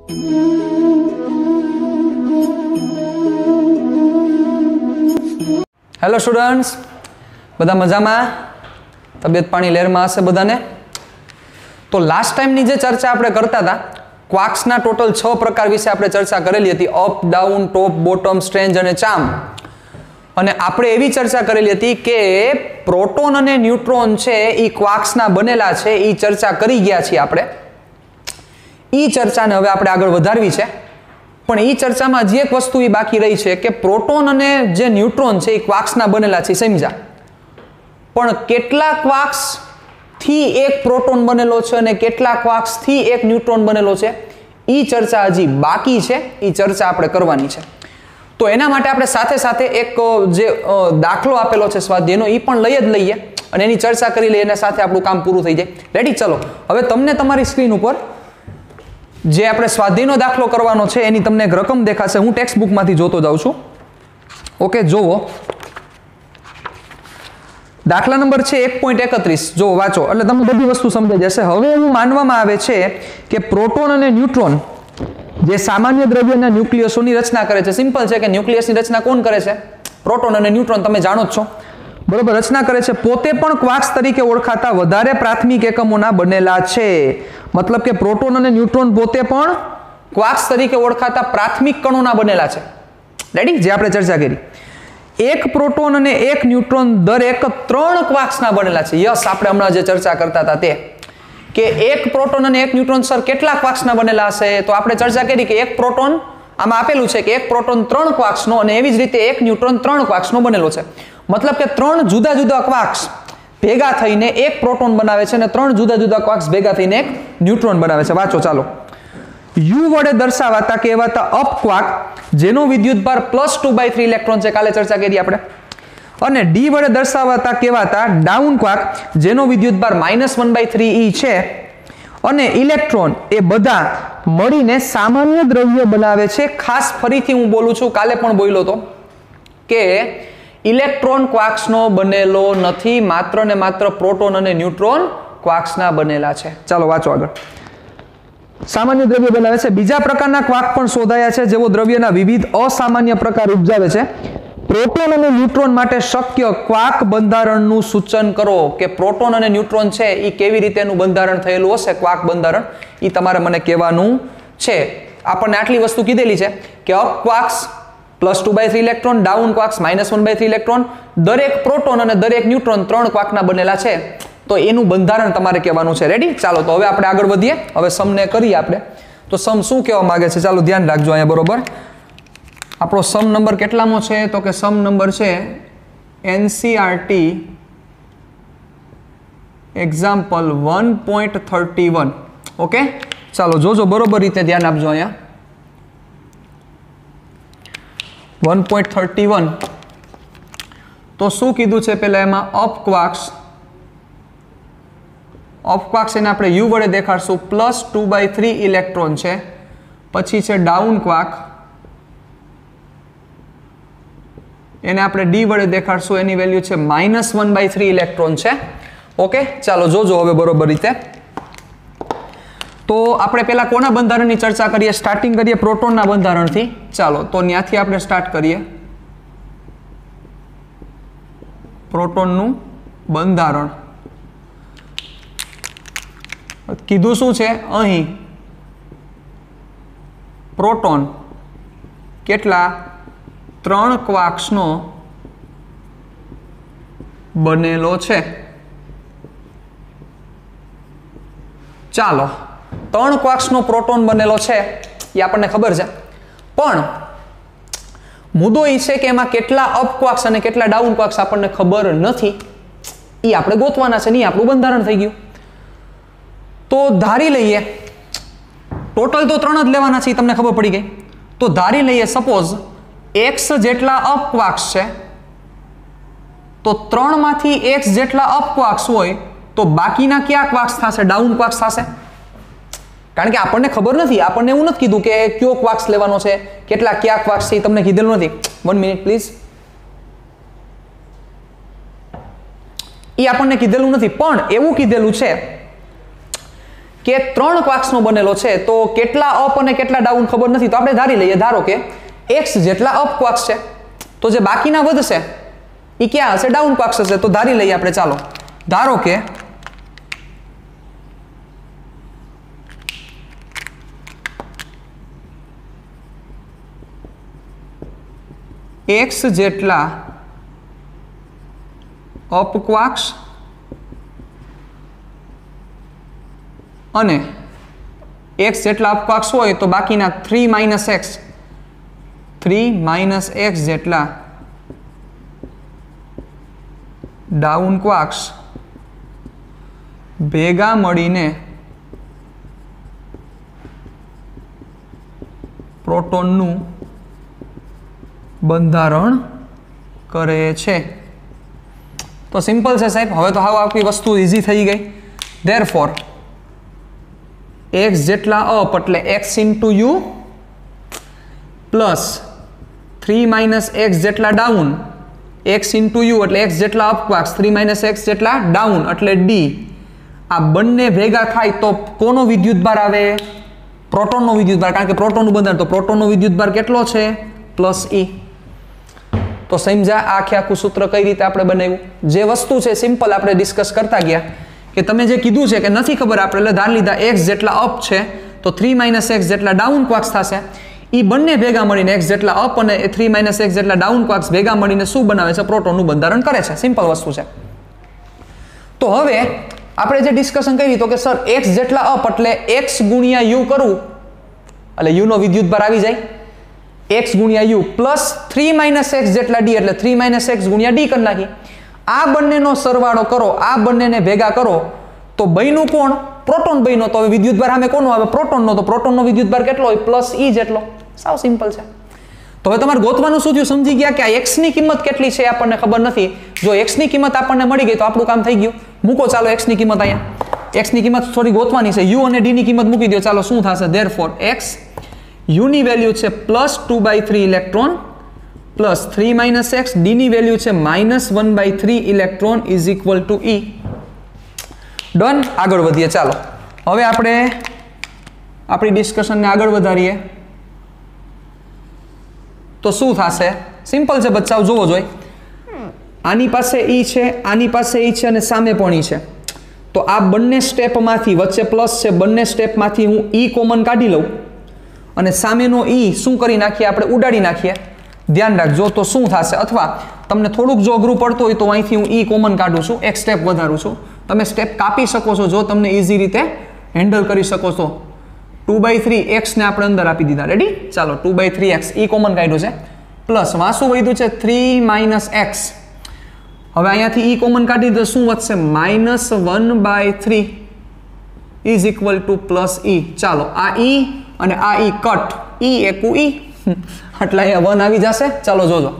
Hello students, બધા મજામાં? તબિયત પાણી લહેરમાં હશે બધાને? તો લાસ્ટ ટાઈમની જે ચર્ચા આપણે કરતા હતા, ક્વાર્ક્સના ટોટલ 6 પ્રકાર વિશે આપણે ચર્ચા કરેલી હતી: અપ, ડાઉન, ટોપ, બોટમ, સ્ટ્રેન્જ અને ચાર્મ. અને આપણે એવી ચર્ચા કરેલી હતી કે પ્રોટોન અને ન્યુટ્રોન છે એ ક્વાર્ક્સના બનેલા છે, એ ચર્ચા કરી ગયા છીએ આપણે. એ ચર્ચાને હવે આપણે આગળ વધારવી છે. પણ એ ચર્ચામાં હજી એક વસ્તુ એ બાકી રહી છે કે પ્રોટોન અને જે ન્યુટ્રોન છે એ ક્વાર્ક્સના બનેલા છે, સમજ્યા? પણ કેટલા ક્વાર્ક્સ થી એક પ્રોટોન બનેલો છે અને કેટલા ક્વાર્ક્સ થી એક ન્યુટ્રોન બનેલો છે, એ ચર્ચા હજી બાકી છે. એ ચર્ચા આપણે કરવાની છે. તો એના માટે આપણે સાથે સાથે એક જે દાખલો આપેલો છે સ્વાધ્યાયનો, એ પણ લઈ જ લઈએ અને એની ચર્ચા કરી લઈએ, એના સાથે આપણું કામ પૂરું થઈ જાય. રેડી? ચલો, હવે તમને તમારી સ્ક્રીન ઉપર જે આપણે સ્વાધ્યાયનો દાખલો કરવાનો છે એની તમને એક રકમ દેખાશે. હું ટેક્સ્ટ બુકમાંથી જોતો જાઉં છું. ઓકે, જોવો. દાખલા નંબર છે 1.31. જો વાંચો એટલે તમને બધી વસ્તુ સમજાઈ જશે. હવે એવું માનવામાં આવે છે કે પ્રોટોન અને ન્યુટ્રોન જે સામાન્ય દ્રવ્યના ન્યુક્લિયસોની રચના કરે છે. સિમ્પલ છે કે ન્યુક્લિયસની રચના કોણ કરે છે? પ્રોટોન અને ન્યુટ્રોન, તમે જાણો જ છો. બરોબર, રચના કરે છે. પોતે પણ ક્વાર્ક્સ તરીકે ઓળખાતા વધારે પ્રાથમિક એકમોના બનેલા છે. મતલબ કે પ્રોટોન અને ન્યુટ્રોન પોતે પણ ક્વાર્ક્સ તરીકે ઓળખાતા પ્રાથમિક કણોના બનેલા છે. રેડી? જે આપણે ચર્ચા કરી. એક પ્રોટોન અને એક ન્યુટ્રોન દરેક 3 ક્વાર્ક્સના બનેલા છે. યસ, આપણે હમણાં જે ચર્ચા કરતા હતા તે કે એક પ્રોટોન અને એક ન્યુટ્રોન સર કેટલા ક્વાર્ક્સના બનેલા હશે? તો આપણે ચર્ચા કરી કે એક પ્રોટોન, આમાં આપેલું છે કે એક પ્રોટોન 3 ક્વાર્ક્સનો અને એવી જ રીતે એક ન્યુટ્રોન 3 ક્વાર્ક્સનો બનેલો છે. મતલબ કે 3 જુદા જુદા ક્વાર્ક્સ ભેગા થઈને એક પ્રોટોન બનાવે છે અને 3 જુદા જુદા ક્વાર્ક્સ ભેગા થઈને એક ન્યુટ્રોન બનાવે છે. વાંચો ચાલો. U વડે દર્શાવાતા કહેવાતા અપ ક્વાર્ક જેનો વિદ્યુતભાર +2/3 ઇલેક્ટ્રોન છે, કાલે ચર્ચા કરી આપણે. અને D વડે દર્શાવાતા કહેવાતા ડાઉન ક્વાર્ક જેનો વિદ્યુતભાર -1/3 E છે. અને ઇલેક્ટ્રોન એ બધા મળીને સામાન્ય દ્રવ્ય બનાવે છે. ખાસ ફરીથી હું બોલું છું, કાલે પણ બોલ્યો હતો કે ઇલેક્ટ્રોન ક્વાર્ક્સનો બનેલો નથી, માત્ર ને માત્ર પ્રોટોન અને ન્યુટ્રોન ક્વાર્ક્સના બનેલા છે. ચાલો વાંચો આગળ. સામાન્ય દ્રવ્ય બનાવે છે. બીજા પ્રકારના ક્વાર્ક પણ શોધાયા છે જેઓ દ્રવ્યના વિવિધ અસામાન્ય પ્રકાર ઉપજાવે છે. પ્રોટોન અને ન્યુટ્રોન માટે શક્ય ક્વાર્ક બંધારણનું સૂચન કરો. કે પ્રોટોન અને ન્યુટ્રોન છે એ કેવી રીતે એનું બંધારણ થયેલું હશે, ક્વાર્ક બંધારણ, એ તમારે મને કહેવાનું છે. આપણને આટલી વસ્તુ કીધેલી છે કે up quarks +2/3 electron, down quarks -1/3 electron, દરેક પ્રોટોન અને દરેક ન્યુટ્રોન 3 ક્વાર્કના બનેલા છે. તો એનું બંધારણ તમારે કહેવાનું છે. રેડી? ચાલો, તો હવે આપણે આગળ વધીએ. હવે સમને કરીએ આપણે. તો સમ શું કહેવા માંગે છે? ચાલો ધ્યાન રાખજો અહીંયા. બરોબર, આપણો સમ નંબર કેટલામો છે? તો કે સમ નંબર છે NCERT એક્ઝામ્પલ 1.31. ઓકે, ચાલો જોજો, બરોબર રીતે ધ્યાન આપજો અહીંયા. 1.31. તો શું કીધું છે પેલા એમાં? અપ ક્વાર્ક્સ એને આપણે U વડે દેખાડશું, +2/3 ઇલેક્ટ્રોન છે. પછી છે ડાઉન ક્વાર્ક, એને આપણે D વડે દેખાડશું, એની વેલ્યુ છે -1/3 ઇલેક્ટ્રોન છે. ઓકે, ચાલો જોજો હવે બરોબર રીતે. તો આપણે પેલા કોના બંધારણની ચર્ચા કરીએ? સ્ટાર્ટિંગ કરીએ પ્રોટોનના બંધારણથી. ચાલો, તો ત્યાંથી આપણે સ્ટાર્ટ કરીએ. પ્રોટોનનું બંધારણ કીધું શું છે અહીં? પ્રોટોન કેટલા? 3 ક્વાર્ક્સનો બનેલો છે. ચાલો, 3 ક્વાર્ક્સનો પ્રોટોન બનેલો છે એ આપણને ખબર છે. પણ મુદ્દો એ છે કે એમાં કેટલા અપ ક્વાર્ક્સ અને કેટલા ડાઉન ક્વાર્ક્સ આપણને ખબર નથી. એ આપણે ગોતવાના છે. નહીં, આપણું બંધારણ થઈ ગયું. તો ધારી લઈએ, ટોટલ તો 3 જ લેવાના છે, તમને ખબર પડી ગઈ. તો ધારી લઈએ સપોઝ x જેટલા અપ ક્વાર્ક્સ છે, તો 3 માંથી x જેટલા અપ ક્વાર્ક્સ હોય તો બાકીના કયા ક્વાર્ક્સ થશે? ડાઉન ક્વાર્ક્સ થશે. કારણ કે આપણને ખબર નથી, આપણને એવું નથી કીધું કે કયો ક્વાર્ક્સ લેવાનો છે, કેટલા કયા ક્વાર્ક્સ છે, એ તમને કીધેલું નથી. 1 મિનિટ પ્લીઝ. એ આપણને કીધેલું નથી, પણ એવું કીધેલું છે કે 3 ક્વાર્ક્સનો બનેલો છે તો કેટલા અપ અને કેટલા ડાઉન ખબર નથી, તો આપણે ધારી લઈએ, ધારો કે x જેટલા અપ ક્વાર્ક્સ છે તો જે બાકીના વધશે એ ક્યાં હશે? ડાઉન ક્વાર્ક્સ હશે. તો ધારી લઈએ આપણે, ચાલો ધારો કે x જેટલા અપ ક્વાર્ક્સ અને x જેટલા અપ ક્વાર્ક્સ હોય તો બાકીના 3 x જેટલા ડાઉન ક્વાર્ક્સ ભેગા મળીને પ્રોટોનનું બંધારણ કરે છે. તો સિમ્પલ છે સાહેબ. હવે તો હાવ આખી વસ્તુ ઈઝી થઈ ગઈ. ધેરફોર x જેટલા અપ એટલે x into you plus 3 x જેટલા ડાઉન x ઇન્ટુ યુ એટલે x જેટલા અપ ક્વાર્ક્સ 3 x જેટલા ડાઉન એટલે d. આ બંને ભેગા થાય તો કોનો વિદ્યુતભાર આવે? પ્રોટોનનો વિદ્યુતભાર. કારણ કે પ્રોટોનનું બંધારણ, તો પ્રોટોનનો વિદ્યુતભાર કેટલો છે? Plus e. તો સમજ્યા આખે આખું સૂત્ર કઈ રીતે આપણે બનાવ્યું? જે વસ્તુ છે સિમ્પલ આપણે ડિસ્કસ કરતા ગયા કે તમે જે કીધું છે કે નથી ખબર આપણે એટલે ધાર લીધા x જેટલા અપ છે તો 3 x જેટલા ડાઉન ક્વાર્ક્સ થશે. એ બંને ભેગા મળીને x જેટલા અપ અને 3 x જેટલા ડાઉન ક્વાર્ક્સ ભેગા મળીને શું બનાવે છે? પ્રોટોનનું બંધારણ કરે છે. સિમ્પલ વસ્તુ છે. તો હવે આપણે જે ડિસ્કશન કરી તો કે સર x જેટલા અપ એટલે x ગુણ્યા u કરવું એટલે u નો વિદ્યુતભાર આવી જાય x ગુણ્યા u પ્લસ 3 x જેટલા d એટલે 3 x ગુણ્યા d કરી નાખી. આ બંનેનો સરવાળો કરો, આ બંનેને ભેગા કરો તો બન્યું કોણ? પ્રોટોન બન્યો. તો હવે વિદ્યુતભાર સામે કોનો આવે? પ્રોટોનનો. તો પ્રોટોનનો વિદ્યુતભાર કેટલો હોય? પ્લસ e જેટલો. સાવ સિમ્પલ છે. તો હવે તમારે ગોતવાનું શું થયું? સમજી ગયા કે આ x ની કિંમત કેટલી છે આપણને ખબર નથી. જો x ની કિંમત આપણને મળી ગઈ તો આપણું કામ થઈ ગયું. મૂકો ચાલો x ની કિંમત અહીંયા. x ની કિંમત થોડી ગોતવાની છે. u અને d ની કિંમત મૂકી દો. ચાલો શું થશે? ધેરફોર x u ની વેલ્યુ છે +2/3 ઇલેક્ટ્રોન પ્લસ 3 x, d ની વેલ્યુ છે -1/3 electron is equal to e. Done. આગળ વધીએ. ચાલો હવે આપણે આપણી ડિસ્કશનને આગળ વધારીએ તો શું થશે? સિમ્પલ છે બચ્ચાઓ, જોવો જોઈએ. આની પાસે e છે, આની પાસે e છે અને સામે પણ e છે. તો આ બંને સ્ટેપમાંથી વચ્ચે પ્લસ છે, બંને સ્ટેપમાંથી હું e કોમન કાઢી લઉં અને સામેનો e શું કરી નાખીએ? આપણે ઉડાડી નાખીએ. ધ્યાન રાખજો. તો શું થશે? અથવા તમને થોડુંક જો અઘરું પડતું હોય તો અહીંથી હું e કોમન કાઢું છું, એક સ્ટેપ વધારું છું. તમે સ્ટેપ કાપી શકો છો જો તમને ઇઝી રીતે હેન્ડલ કરી શકો છો. 2/3 x ને આપણે અંદર આપી દીધા. રેડી? ચાલો 2/3 x e કોમન કાઢ્યું છે પ્લસ વાસુ વધ્યું છે 3 x. હવે અહીંયાથી e કોમન કાઢી દો શું વધશે? -1/3 is equal to plus e. ચાલો આ e અને આ e કટ, e એકુ e એટલે અહીંયા 1 આવી જશે. ચાલો જોજો.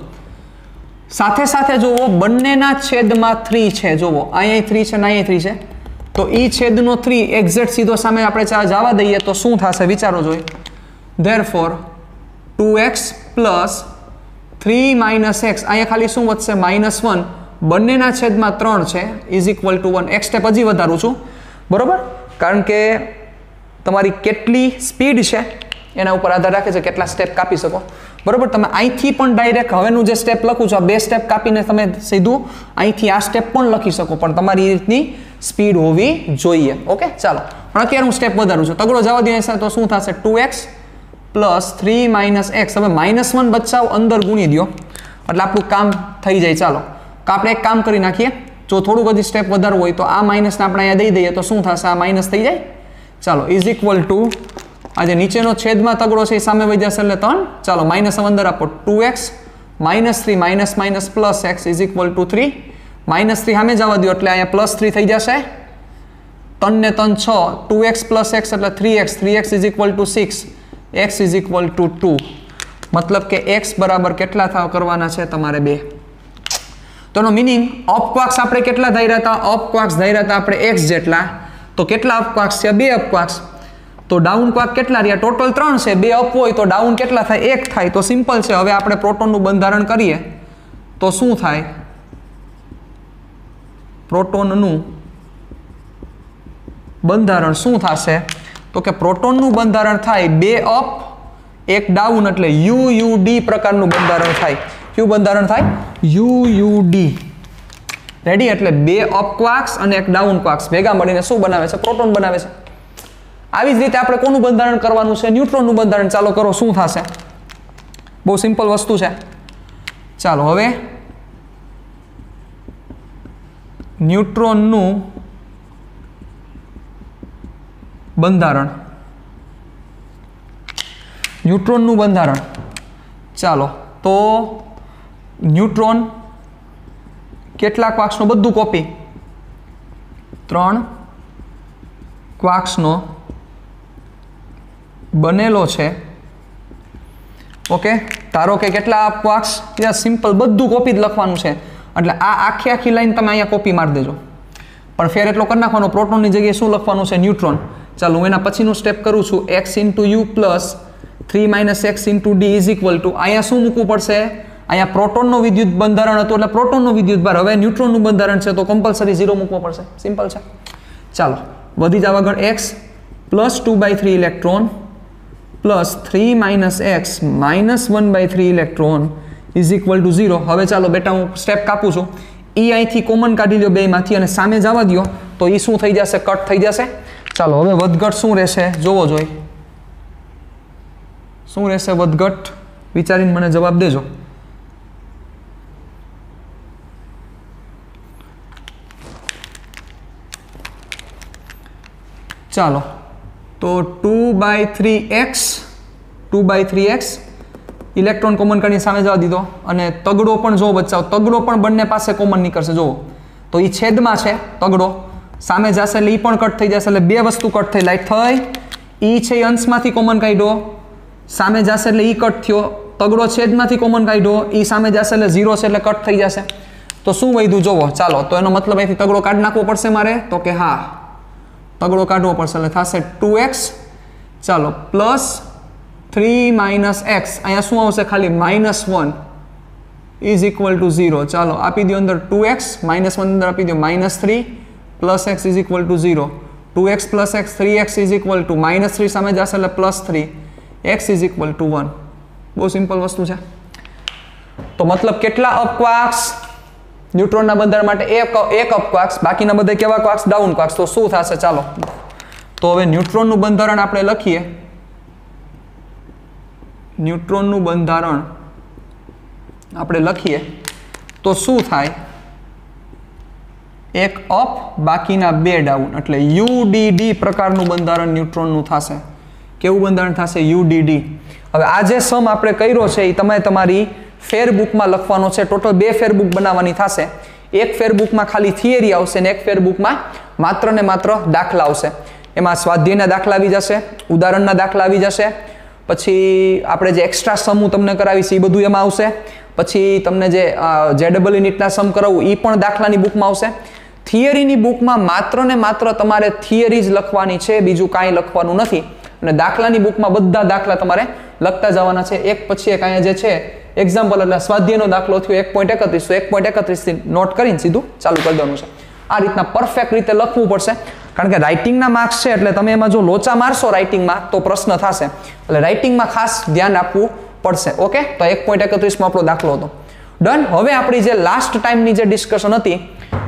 સાથે સાથે જોવો બંનેના છેદમાં 3 છે. જોવો અહીંયા 3 છે ને અહીંયા 3 છે. તો e છેદનો 3 એક્ઝેક્ટ સીધો સામે આપણે જવા દઈએ તો શું થશે? વિચારો જોઈએ. ધેરફોર 2x પ્લસ 3 x અહીંયા ખાલી શું વધશે? -1. બંનેના છેદમાં 3 છે ઇઝ ઇક્વલ ટુ 1. એક સ્ટેપ હજી વધારું છું, બરોબર? કારણ કે તમારી કેટલી સ્પીડ છે એના ઉપર આધાર રાખે છે કેટલા સ્ટેપ કાપી શકો, બરોબર? તમે અહીંથી પણ ડાયરેક્ટ હવેનું જે સ્ટેપ લખું છું આ 2 સ્ટેપ કાપીને તમે સીધું અહીંથી આ સ્ટેપ પણ લખી શકો, પણ તમારી રીતની સ્પીડ હોવી જોઈએ. ઓકે ચાલો. પણ અત્યારે હું સ્ટેપ વધારું છું. તગડો જવા દઈએ તો શું થશે? 2x plus 3 x. હવે -1 બચાવ અંદર ગુણી દો એટલે આપણું કામ થઈ જાય. ચાલો આપણે એક કામ કરી નાખીએ. જો થોડુંક હજી સ્ટેપ વધારવું હોય તો આ માઇનસને આપણે અહીંયા દઈ દઈએ તો શું થશે? આ માઇનસ થઈ જાય. ચાલો ઇઝ ઇક્વલ ટુ આ જે નીચેનો છેદમાં તગડો છે એ સામે વહી જશે એટલે 3. ચાલો માઇનસ અંદર આપો. 2x -3 plus x is equal to 3. -3 સામે જવા દો એટલે અહીંયા +3 થઈ જશે. 3 ને 3 6. 2x પ્લસ x એટલે 3x is equal to 6. x is equal to 2. મતલબ કે x બરાબર કેટલા કરવાના છે તમારે? 2. તો એનો મિનિંગ અપક્વાર્ક્સ આપણે કેટલા ધાર્યા હતા? અપક્વાર્ક્સ ધાર્યા હતા આપણે x જેટલા. તો કેટલા અપક્વાર્ક્સ છે? 2 અપક્વાર્ક્સ. તો ડાઉન ક્વાર્ક કેટલા રહ્યા? ટોટલ 3 છે. 2 અપ હોય તો ડાઉન કેટલા થાય? 1 થાય. તો સિમ્પલ છે. હવે આપણે પ્રોટોનનું બંધારણ કરીએ તો શું થાય? પ્રોટોનનું બંધારણ શું થશે તો કે પ્રોટોનનું બંધારણ થાય 2 અપ 1 ડાઉન એટલે UUD પ્રકારનું બંધારણ થાય. કયું બંધારણ થાય? UUD. રેડી? એટલે 2 અપ ક્વાર્ક્સ અને 1 ડાઉન ક્વાર્ક્સ ભેગા મળીને શું બનાવે છે? પ્રોટોન બનાવે છે. આવી જ રીતે આપણે કોનું બંધારણ કરવાનું છે? ન્યુટ્રોનનું બંધારણ. ચાલો કરો, શું થશે? બહુ સિમ્પલ વસ્તુ છે. ચાલો હવે ન્યુટ્રોનનું બંધારણ. ન્યુટ્રોનનું બંધારણ. ચાલો તો ન્યુટ્રોન કેટલા ક્વાર્ક્સનો? બધું કોપી. 3 ક્વાર્ક્સનો બનેલો છે. ઓકે, ધારો કે કેટલા ક્વાર્ક્સ? સિમ્પલ, બધું કોપી જ લખવાનું છે. એટલે આ આખી લાઈન તમે અહીંયા કોપી મારી દેજો. પણ ફેર એટલો કરી નાખવાનો, પ્રોટોનની જગ્યાએ શું લખવાનું છે? ન્યુટ્રોન. ચાલો હું એના પછીનું સ્ટેપ કરું છું. x × u plus 3 - x × d is equal to અહીંયા શું મૂકવું પડશે? અહીંયા પ્રોટોનનો વિદ્યુત બંધારણ હતું એટલે પ્રોટોનનો વિદ્યુત ભાર. હવે ન્યુટ્રોનનું બંધારણ છે તો કમ્પલસરી 0 મૂકવો પડશે. સિમ્પલ છે. ચાલો વધી જાવ આગળ. x plus 2/3 electron plus 3 - x - 1/3 electron is equal to 0. હવે ચાલો બેટા હું સ્ટેપ કાપું છું. e અહીંથી કોમન કાઢી લો બેમાંથી અને સામે જવા દો તો એ શું થઈ જશે? કટ થઈ જશે. ચાલો હવે વધઘટ શું રહેશે જોવો જોઈએ. શું રહેશે વધઘટ? વિચારીને મને જવાબ દેજો. ચાલો તો 2/3x ઇલેક્ટ્રોન કોમન કરીને સામે જવા દીધો અને તગડો પણ જો બચાવ, તગડો પણ બંને પાસે કોમન નીકળશે. જુઓ તો એ છેદમાં છે તગડો, સામે જશે એટલે એ પણ કટ થઈ જશે. એટલે બે વસ્તુ કટ થઈ લાઈટ થઈ. ઈ છે એ અંશમાંથી કોમન કાઢ્યો, સામે જશે એટલે ઈ કટ થયો. તગડો છેદમાંથી કોમન કાઢ્યો, ઈ સામે જશે એટલે 0 છે એટલે કટ થઈ જશે. તો શું વધ્યું જોવો. ચાલો તો એનો મતલબ અહીંથી તગડો કાઢી નાખવો પડશે મારે. તો કે હા, તગડો કાઢવો પડશે એટલે થશે 2x. ચાલો પ્લસ 3 - x અહીંયા શું આવશે? ખાલી -1 ઇઝ ઇક્વલ ટુ 0. ચાલો આપી દો અંદર 2x, -1 અંદર આપી દો -3 plus x is equal to 0. 2x plus x 3x is equal to -3 સામે જશે એટલે +3 x ઇઝ ઇક્વલ ટુ 1. બહુ સિમ્પલ વસ્તુ છે. તો મતલબ કેટલા અપ ક્વાર્ક્સ ન્યુટ્રોનના બંધારણ માટે? એક અપ ક્વાર્ક્સ, બાકીના બધા કેવા ક્વાર્ક્સ? Down quarks. તો શું થશે? ચાલો તો હવે ન્યુટ્રોનનું બંધારણ આપણે લખીએ. ન્યુટ્રોનનું બંધારણ આપણે લખીએ તો શું થાય? એક અપ બાકીના 2 ડાઉન એટલે UDD પ્રકારનું બંધારણ ન્યુટ્રોનનું થશે. કેવું બંધારણ થશે? UDD. હવે આ જે સમ આપણે કર્યો છે એ તમે તમારી ફેરબુકમાં લખવાનો છે. ટોટલ 2 ફેરબુક બનાવવાની થશે. એક ફેરબુકમાં ખાલી થિયરી આવશે ને એક ફેરબુકમાં માત્ર ને માત્ર દાખલા આવશે. એમાં સ્વાધ્યાયના દાખલા આવી જશે, ઉદાહરણના દાખલા આવી જશે, પછી આપણે જે એક્સ્ટ્રા સમ હું તમને કરાવીશ એ બધું એમાં આવશે. પછી તમને જે JEE નીટના સમ કરાવું એ પણ દાખલાની બુકમાં આવશે. થિયરીની બુકમાં માત્ર ને માત્ર તમારે થિયરી જ લખવાની છે, બીજું કાંઈ લખવાનું નથી. અને દાખલાની બુકમાં બધા દાખલા તમારે લખતા જવાના છે એક પછી એક. અહીંયા જે છે એક્ઝામ્પલ એટલે સ્વાધ્યાયનો દાખલો થયો 1.31 તો 1.31 થી નોટ કરીને સીધું ચાલુ કરી દેવાનું છે. આ રીતના પરફેક્ટ રીતે લખવું પડશે કારણ કે રાઇટિંગના માર્ક્સ છે એટલે તમે એમાં જો લોચા મારશો રાઇટિંગમાં તો પ્રશ્ન થશે. એટલે રાઇટિંગમાં ખાસ ધ્યાન આપવું પડશે. ઓકે, તો 1.31 માં આપણો દાખલો હતો. ડન. હવે આપણી જે લાસ્ટ ટાઈમની જે ડિસ્કશન હતી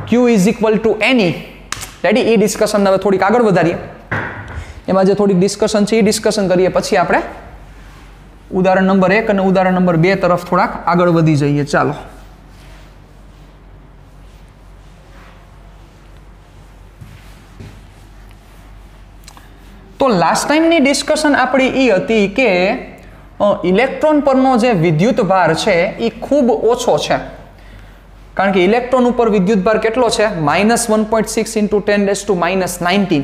Q is equal to NE, ready? A discussion હવે થોડીક આગળ વધારીએ. એમાં જે થોડીક ડિસ્કશન છે એ ડિસ્કશન કરીએ પછી આપણે ઉદાહરણ નંબર 1 અને ઉદાહરણ નંબર 2 તરફ થોડાક આગળ વધી જઈએ. ચાલો તો લાસ્ટ ટાઈમની ડિસ્કશન આપણી એ હતી કે ઇલેક્ટ્રોન પરનો જે વિદ્યુત ભાર છે એ ખૂબ ઓછો છે. કારણ કે ઇલેક્ટ્રોન ઉપર વિદ્યુત ભાર કેટલો છે? -1.6 × 10⁻⁻⁹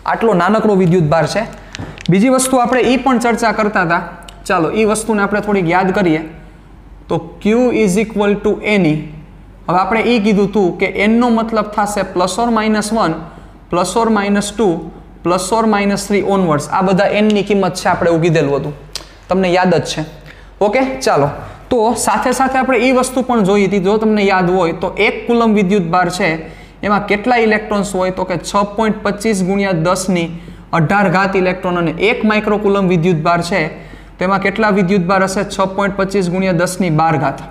આટલો નાનકડો વિદ્યુત ભાર છે. બીજી વસ્તુ આપણે એ પણ ચર્ચા કરતા હતા. ચાલો એ વસ્તુને આપણે થોડીક યાદ કરીએ. તો Q is equal to NE. હવે આપણે એ કીધું હતું કે N નો મતલબ થશે +or-1 +or-2 +or-3 ઓનવર્ડ્સ. આ બધા N ની કિંમત છે, આપણે એવું કીધેલું હતું, તમને યાદ જ છે. ઓકે, ચાલો તો સાથે સાથે આપણે એ વસ્તુ પણ જોઈ હતી, જો તમને યાદ હોય તો 1 કુલમ વિદ્યુત ભાર છે એમાં કેટલા ઇલેક્ટ્રોન્સ હોય તો કે 6.25 ગુણ્યા 10⁸ ઇલેક્ટ્રોન અને 1 માઇક્રોકુલમ વિદ્યુતભાર છે તો એમાં કેટલા વિદ્યુતભાર હશે 6.25 ગુણ્યા 10⁻².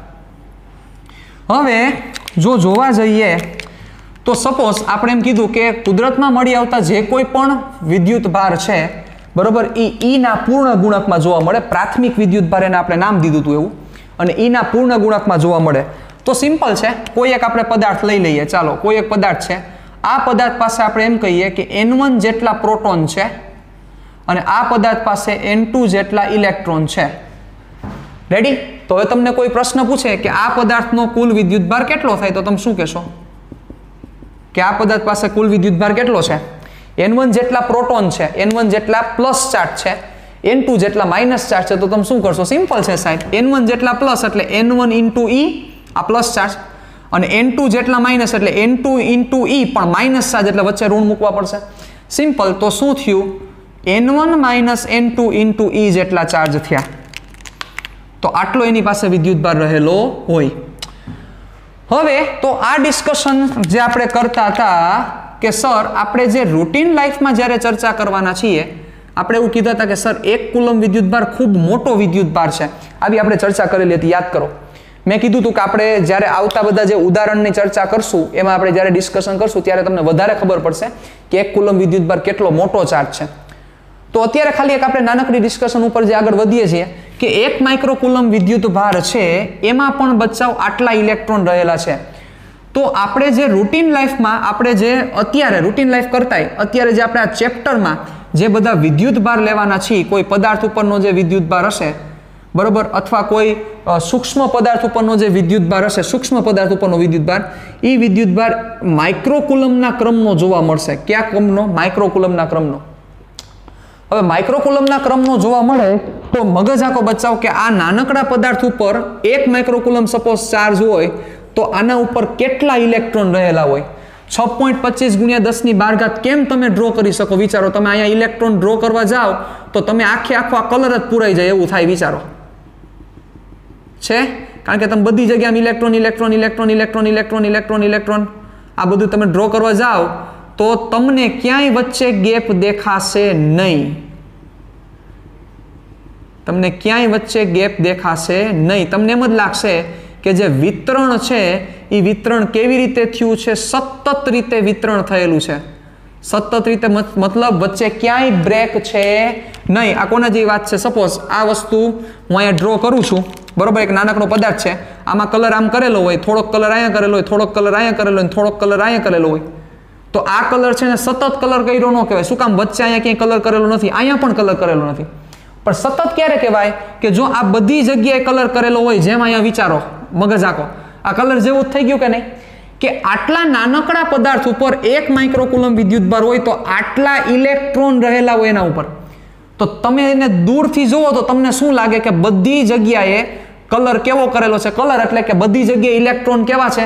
હવે જો જોવા જઈએ તો સપોઝ આપણે એમ કીધું કે કુદરતમાં મળી આવતા જે કોઈ પણ વિદ્યુતભાર છે બરોબર ઈ ના પૂર્ણ ગુણકમાં જોવા મળે. પ્રાથમિક વિદ્યુતભાર એને આપણે નામ દીધું હતું એવું, અને ઈ ના પૂર્ણ ગુણકમાં જોવા મળે. તો સિમ્પલ છે, કોઈ એક આપણે પદાર્થ લઈ લઈએ. ચાલો કોઈ એક પદાર્થ છે, આ પદાર્થ પાસે આપણે એમ કહીએ કે N1 જેટલા પ્રોટોન છે અને આ પદાર્થ પાસે N2 જેટલા ઇલેક્ટ્રોન છે. રેડી? તો હવે તમને કોઈ પ્રશ્ન પૂછે કે આ પદાર્થનો કુલ વિદ્યુતભાર કેટલો થાય તો તમે શું કહેશો કે આ પદાર્થ પાસે કુલ વિદ્યુતભાર કેટલો છે? N1 જેટલા પ્રોટોન છે, N1 જેટલા પ્લસ ચાર્જ છે, N2 જેટલા માઇનસ ચાર્જ છે, તો તમે શું કરશો? સિમ્પલ છે સાહેબ, N1 જેટલા પ્લસ એટલે N1 ઇન્ટુ E, આ પ્લસ ચાર્જ, અને N2 જેટલા માઇનસ એટલે N2 ઇન્ટુ E પણ માઇનસ ચાર્જ એટલે વચ્ચે ઋણ મૂકવા પડશે. સિમ્પલ. તો શું થયું? N1 minus N2 into E જેટલા ચાર્જ થયા. તો આટલો એની પાસે વિદ્યુતભાર રહેલો હોય. હવે તો આ ડિસ્કશન જે આપણે કરતા હતા કે સર આપણે જે રૂટીન લાઈફમાં જ્યારે ચર્ચા કરવાના છીએ આપણે એવું કીધા હતા કે સર 1 કુલમ વિદ્યુતભાર ખૂબ મોટો વિદ્યુતભાર છે, આવી આપણે ચર્ચા કરેલી હતી, યાદ કરો. મેં કીધું હતું કે આપણે જ્યારે આવતા બધા જે ઉદાહરણની ચર્ચા કરશું એમાં આપણે જ્યારે ડિસ્કશન કરશું ત્યારે તમને વધારે ખબર પડશે કે 1 કુલમ વિદ્યુતભાર કેટલો મોટો ચાર્જ છે. તો અત્યારે ખાલી એક આપણે નાનકડી ડિસ્કશન ઉપર જે આગળ વધીએ છીએ કે 1 માઇક્રોકુલમ વિદ્યુતભાર છે એમાં પણ બચાવ આટલા ઇલેક્ટ્રોન રહેલા છે. તો આપણે જે રૂટીન લાઈફમાં આપણે જે અત્યારે રૂટીન લાઈફ કરતાય અત્યારે જે આપણે આ ચેપ્ટરમાં જે બધા વિદ્યુતભાર લેવાના છીએ, કોઈ પદાર્થ ઉપરનો જે વિદ્યુતભાર હશે બરોબર, અથવા કોઈ સૂક્ષ્મ પદાર્થ ઉપરનો જે વિદ્યુતભાર હશે, સૂક્ષ્મ પદાર્થ ઉપરનો વિદ્યુતભાર, એ વિદ્યુતભાર માઇક્રોકુલમના ક્રમનો જોવા મળશે. કયા ક્રમનો? માઇક્રોકુલમના ક્રમનો. હવે માઇક્રોકુલમના ક્રમનો જોવા મળે તો મગજ આખો બચાવ કે આ નાનકડા પદાર્થ ઉપર 1 માઇક્રોકુલમ સપોઝ ચાર્જ હોય તો આના ઉપર કેટલા ઇલેક્ટ્રોન રહેલા હોય? 6.25 ગુણ્યા 10⁻². કેમ તમે ડ્રો કરી શકો? વિચારો, તમે અહીંયા ઇલેક્ટ્રોન ડ્રો કરવા જાઓ તો તમે આખો આ કલર જ પૂરાઈ જાય એવું થાય. વિચારો છે, કારણ કે તમે બધી જગ્યાએ electron electron electron electron electron electron electron આ બધું તમે ડ્રો કરવા જાઓ તો તમને ક્યાંય વચ્ચે ગેપ દેખાશે નહીં. તમને ક્યાંય વચ્ચે ગેપ દેખાશે નહીં. તમને એમ જ લાગશે કે જે વિતરણ છે એ વિતરણ કેવી રીતે થયું છે? સતત રીતે વિતરણ થયેલું છે. સતત રીતે મતલબ વચ્ચે ક્યાંય બ્રેક છે નહીં. આ કોના જેવી વાત છે? સપોઝ આ વસ્તુ હું અહીંયા ડ્રો કરું છું બરોબર, એક નાનકડો પદાર્થ છે, આમાં કલર આમ કરેલો હોય, થોડોક કલર અહીંયા કરેલો હોય, થોડોક કલર અહીંયા કરેલો હોય, થોડોક કલર અહીંયા કરેલો હોય. તો આ કલર છે ને સતત કલર કર્યો ન કહેવાય. શું કામ? વચ્ચે અહીંયા ક્યાંય કલર કરેલો નથી, અહીંયા પણ કલર કરેલો નથી. પણ સતત ક્યારે કહેવાય? કે જો આ બધી જગ્યાએ કલર કરેલો હોય, જેમ અહીંયા વિચારો મગજ આખો આ કલર જેવું જ થઈ ગયું કે નહીં? કે આટલા નાનકડા પદાર્થ ઉપર 1 માઇક્રોકુલમ વિદ્યુતભાર હોય તો આટલા ઇલેક્ટ્રોન રહેલા હોય એના ઉપર. તો તમે એને દૂરથી જુઓ તો તમને શું લાગે કે બધી જગ્યાએ કલર કેવો કરેલો છે? કલર એટલે કે બધી જગ્યાએ ઇલેક્ટ્રોન કેવા છે?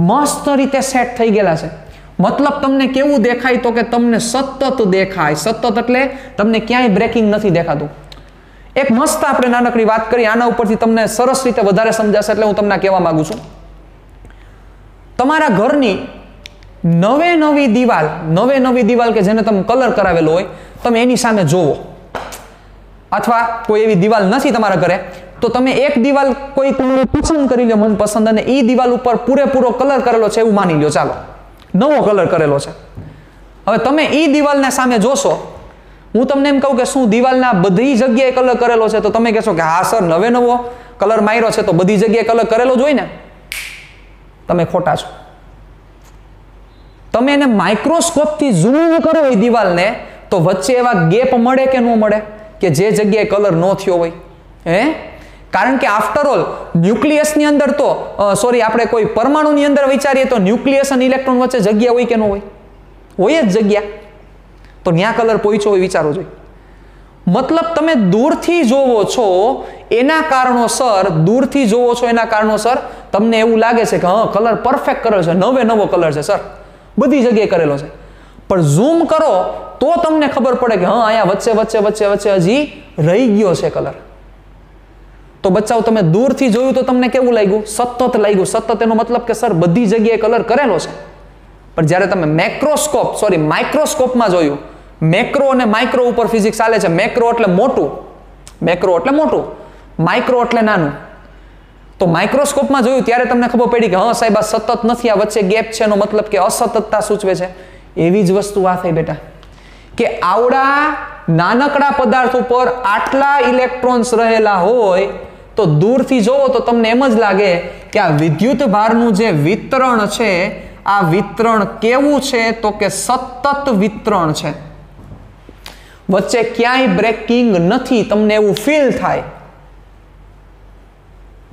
મસ્ત રીતે સેટ થઈ ગયેલા છે. મતલબ તમને કેવું દેખાય? તો કે તમને સતત દેખાય. સતત એટલે તમને ક્યાંય બ્રેકિંગ નથી દેખાતું. એક મસ્ત આપણે નાનકડી વાત કરી, આના ઉપરથી તમને સરસ રીતે વધારે સમજાશે એટલે હું તમને કહેવા માંગુ છું. તમારા ઘરની નવી દિવાલ કે જેને તમે કલર કરાવેલો હોય તમે એની સામે જોવો, અથવા કોઈ એવી દિવાલ નથી તમારા ઘરે તો તમે એક દિવાલ કોઈ તમારે પસંદ કરી લો, મનપસંદ, અને એ દિવાલ ઉપર પૂરેપૂરો કલર કરેલો છે એવું માની લો. ચાલો, નવો કલર કરેલો છે. હવે તમે એ દિવાલને સામે જોશો, હું તમને એમ કહું કે શું દિવાલના બધી જગ્યાએ કલર કરેલો છે? તો તમે કહેશો કે હા સર, નવો કલર માર્યો છે તો બધી જગ્યાએ કલર કરેલો જ હોય ને. તમે ખોટા છો. તમે એને માઇક્રોસ્કોપથી ઝૂમ કરો એ દિવાલને તો વચ્ચે એવા ગેપ મળે કે ન મળે કે જે જગ્યાએ કલર ન થયો હોય? કારણ કે આફ્ટર ઓલ ન્યુક્લિયસની અંદર તો આપણે કોઈ પરમાણુની અંદર વિચારીએ તો ન્યુક્લિયસ અને ઇલેક્ટ્રોન વચ્ચે જગ્યા હોય કે ન હોય? હોય જ જગ્યા. તો ન્યા કલર પહોંચ્યો હોય, વિચારો જોઈએ. મતલબ તમે દૂરથી જોવો છો એના કારણોસર તમને એવું લાગે છે કે હા કલર પરફેક્ટ કરેલો છે, નવો કલર છે સર, બધી જગ્યાએ કરેલો છે. પણ ઝૂમ કરો તો તમને ખબર પડે કે હા અહીંયા વચ્ચે હજી રહી ગયો છે કલર. તો બચ્ચાઓ, તમે દૂરથી જોયું તો તમને કેવું લાગ્યું? સતત લાગ્યું. સતત એનો મતલબ કે સર બધી જગ્યાએ કલર કરેલો છે. પણ જ્યારે તમે માઇક્રોસ્કોપમાં જોયું, મેક્રો અને માઇક્રો ઉપર ફિઝિક્સ ચાલે છે. મેક્રો એટલે મોટું, માઇક્રો એટલે નાનું. તો માઇક્રોસ્કોપમાં જોયું ત્યારે તમને ખબર પડી કે હા સાહેબ આ સતત નથી, આ વચ્ચે ગેપ છે, એનો મતલબ કે અસતતતા સૂચવે છે. એવી જ વસ્તુ આ થઈ બેટા કે આવડા નાનકડા પદાર્થ ઉપર આટલા ઇલેક્ટ્રોન્સ રહેલા હોય તો દૂરથી જોવો તો તમને એમ જ લાગે કે આ વિદ્યુત ભારનું જે વિતરણ છે, આ વિતરણ કેવું છે? તો કે સતત વિતરણ છે, વચ્ચે ક્યાંય બ્રેકિંગ નથી. તમને એવું ફીલ થાય.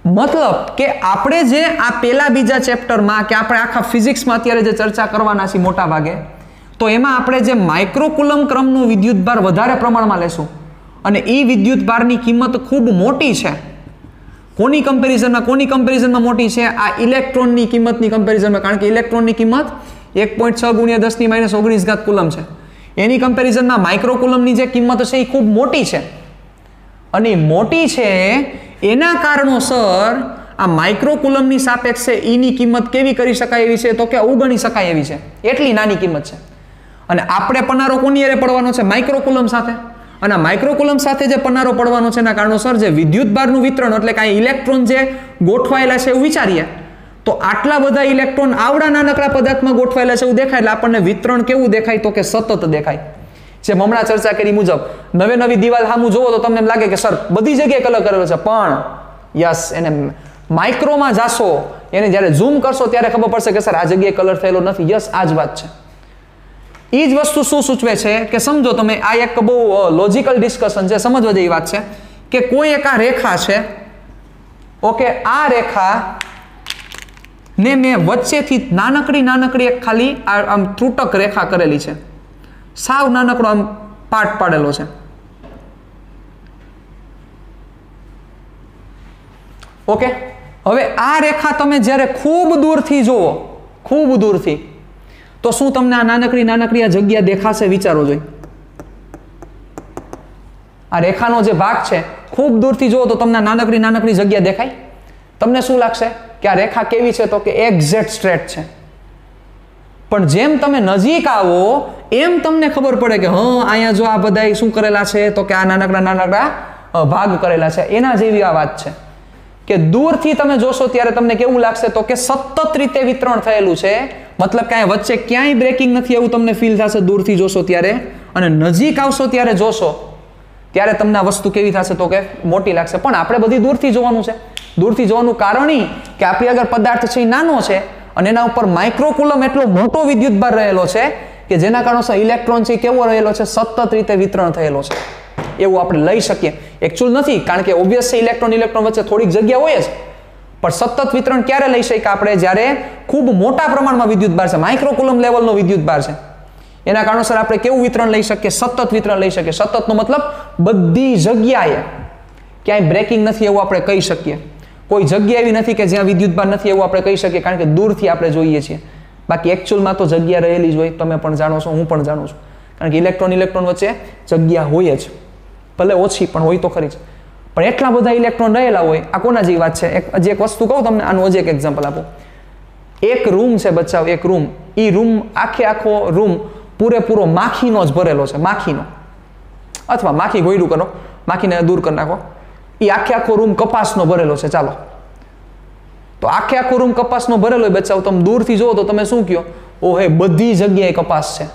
મતલબ કે આપણે જે આ પેલા બીજા ચેપ્ટરમાં કે આપણે આખા ફિઝિક્સમાં અત્યારે જે ચર્ચા કરવાના છે મોટા ભાગે, તો એમાં આપણે જે માઇક્રોકુલમ ક્રમનો વિદ્યુતભાર વધારે પ્રમાણમાં લેશું અને એ વિદ્યુતભારની કિંમત ખૂબ મોટી છે. કોની કમ્પેરિઝનમાં મોટી છે? આ ઇલેક્ટ્રોનની કિંમતની કમ્પેરિઝનમાં. કારણ કે ઇલેક્ટ્રોનની કિંમત 1.6 × 10⁻19 કુલમ છે. એની કમ્પેરિઝનમાં માઇક્રોકુલમની જે કિંમત છે એ ખૂબ મોટી છે. અને મોટી છે એના કારણોસર આ માઇક્રોકુલમની સાપેક્ષે ઈની કિંમત કેવી કરી શકાય એવી છે? તો કે અવગણી શકાય એવી છે. એટલી નાની કિંમત છે. અને આપણે પનારો કોની હારે પડવાનો છે? માઇક્રોકુલમ સાથે. અને માઇક્રોકુલમ સાથે જે પનારો પડવાનો છે એના કારણોસર જે વિદ્યુતભારનું વિતરણ, એટલે કે ઇલેક્ટ્રોન જે ગોઠવાયેલા છે એવું વિચારીએ તો આટલા બધા ઇલેક્ટ્રોન આવડા નાનકડા પદાર્થમાં ગોઠવાયેલા છે એવું દેખાય. એટલે આપણને વિતરણ કેવું દેખાય? તો કે સતત દેખાય. જે હમણાં ચર્ચા કરી મુજબ નવી દિવાલ સામું જોવો તો તમને એમ લાગે કે સર બધી જગ્યાએ કલર કરેલો છે, પણ યસ એને માઇક્રોમાં જાશો, એને જ્યારે ઝૂમ કરશો ત્યારે ખબર પડશે કે સર આ જગ્યાએ કલર થયેલો નથી. યસ, આ જ વાત છે. એ જ વસ્તુ શું સૂચવે છે કે સમજો તમે, આ એક બહુ લોજિકલ ડિસ્કશન છે, સમજવા જેવી વાત છે કે કોઈ એક આ રેખા છે, ઓકે, આ રેખા ને મેં વચ્ચેથી નાનકડી એક ખાલી આમ ત્રુટક રેખા કરેલી છે, સાવ નાનકડો આમ પાર્ટ પાડેલો છે. ઓકે, હવે આ રેખા તમે જ્યારે ખૂબ દૂરથી જોવો, ખૂબ દૂરથી, તો શું તમને આ નાનકડી આ જગ્યા દેખાશે? વિચારો જોઈ. આ રેખાનો જે ભાગ છે ખૂબ દૂરથી જોવો તો તમને નાનકડી જગ્યા દેખાય? તમને શું લાગશે કે આ રેખા કેવી છે? તો કે એક્ઝેક્ટ સ્ટ્રેટ છે. પણ જેમ તમે નજીક આવો એમ તમને ખબર પડે કે હા અહીંયા જો આ બધા શું કરેલા છે? તો કે આ નાનકડા ભાગ કરેલા છે. એના જેવી આ વાત છે કે દૂરથી તમે જોશો ત્યારે તમને કેવું લાગશે? તો કે સતત રીતે વિતરણ થયેલું છે. મતલબ કે વચ્ચે ક્યાંય બ્રેકિંગ નથી એવું તમને ફીલ થશે દૂરથી જોશો ત્યારે. અને નજીક આવશો ત્યારે જોશો ત્યારે તમને આ વસ્તુ કેવી થશે? તો કે મોટી લાગશે. પણ આપણે બધી દૂરથી જોવાનું છે. દૂરથી જોવાનું કારણ ઈ કે આપણી આગળ પદાર્થ છે એ નાનો છે અને એના ઉપર માઇક્રોકુલમ એટલો મોટો વિદ્યુતભાર રહેલો છે કે જેના કારણોસર ઇલેક્ટ્રોન છે કેવો રહેલો છે? સતત રીતે વિતરણ થયેલો છે એવું આપણે લઈ શકીએ. એકચ્યુઅલ નથી, કારણ કે ઓબ્વિયસ છે ઇલેક્ટ્રોન વચ્ચે થોડીક જગ્યા હોય જ, પણ સતત વિતરણ ક્યારે લઈ શકીએ આપણે? જ્યારે ખૂબ મોટા પ્રમાણમાં વિદ્યુતભાર છે, માઇક્રોકુલમ લેવલનો વિદ્યુતભાર છે. એના કારણોસર આપણે કેવું વિતરણ લઈ શકીએ? સતત વિતરણ લઈ શકીએ. સતતનો મતલબ બધી જગ્યાએ ક્યાંય બ્રેકિંગ નથી એવું આપણે કહી શકીએ. કોઈ જગ્યા એવી નથી કે જ્યાં વિદ્યુતભાર નથી એવું આપણે કહી શકીએ, કારણ કે દૂરથી આપણે જોઈએ છીએ. બાકી એકચ્યુઅલમાં તો જગ્યા રહેલી જ હોય. તમે પણ જાણો છો, હું પણ જાણું છું. કારણ કે ઇલેક્ટ્રોન વચ્ચે જગ્યા હોય જ, ભલે ઓછી પણ હોય તો ખરી જ. પણ એટલા બધા ઇલેક્ટ્રોન રહેલા હોય. આ કોના જેવી વાત છે? હજી એક વસ્તુ કહું તમને, આનું હજી એક એક્ઝામ્પલ આપું. એક રૂમ છે બચ્ચાઓ, એક રૂમ. એ રૂમ આખો રૂમ પૂરેપૂરો માખીનો જ ભરેલો છે, માખીનો, અથવા માખી ગોયડું કરો, માખીને દૂર કરી નાખો. એ આખો રૂમ કપાસનો ભરેલો છે. ચાલો, તો આખો રૂમ કપાસનો ભરેલો હોય બચ્ચાઓ. તમે દૂરથી જુઓ તો તમે શું કહો? ઓહે, બધી જગ્યાએ કપાસ છે.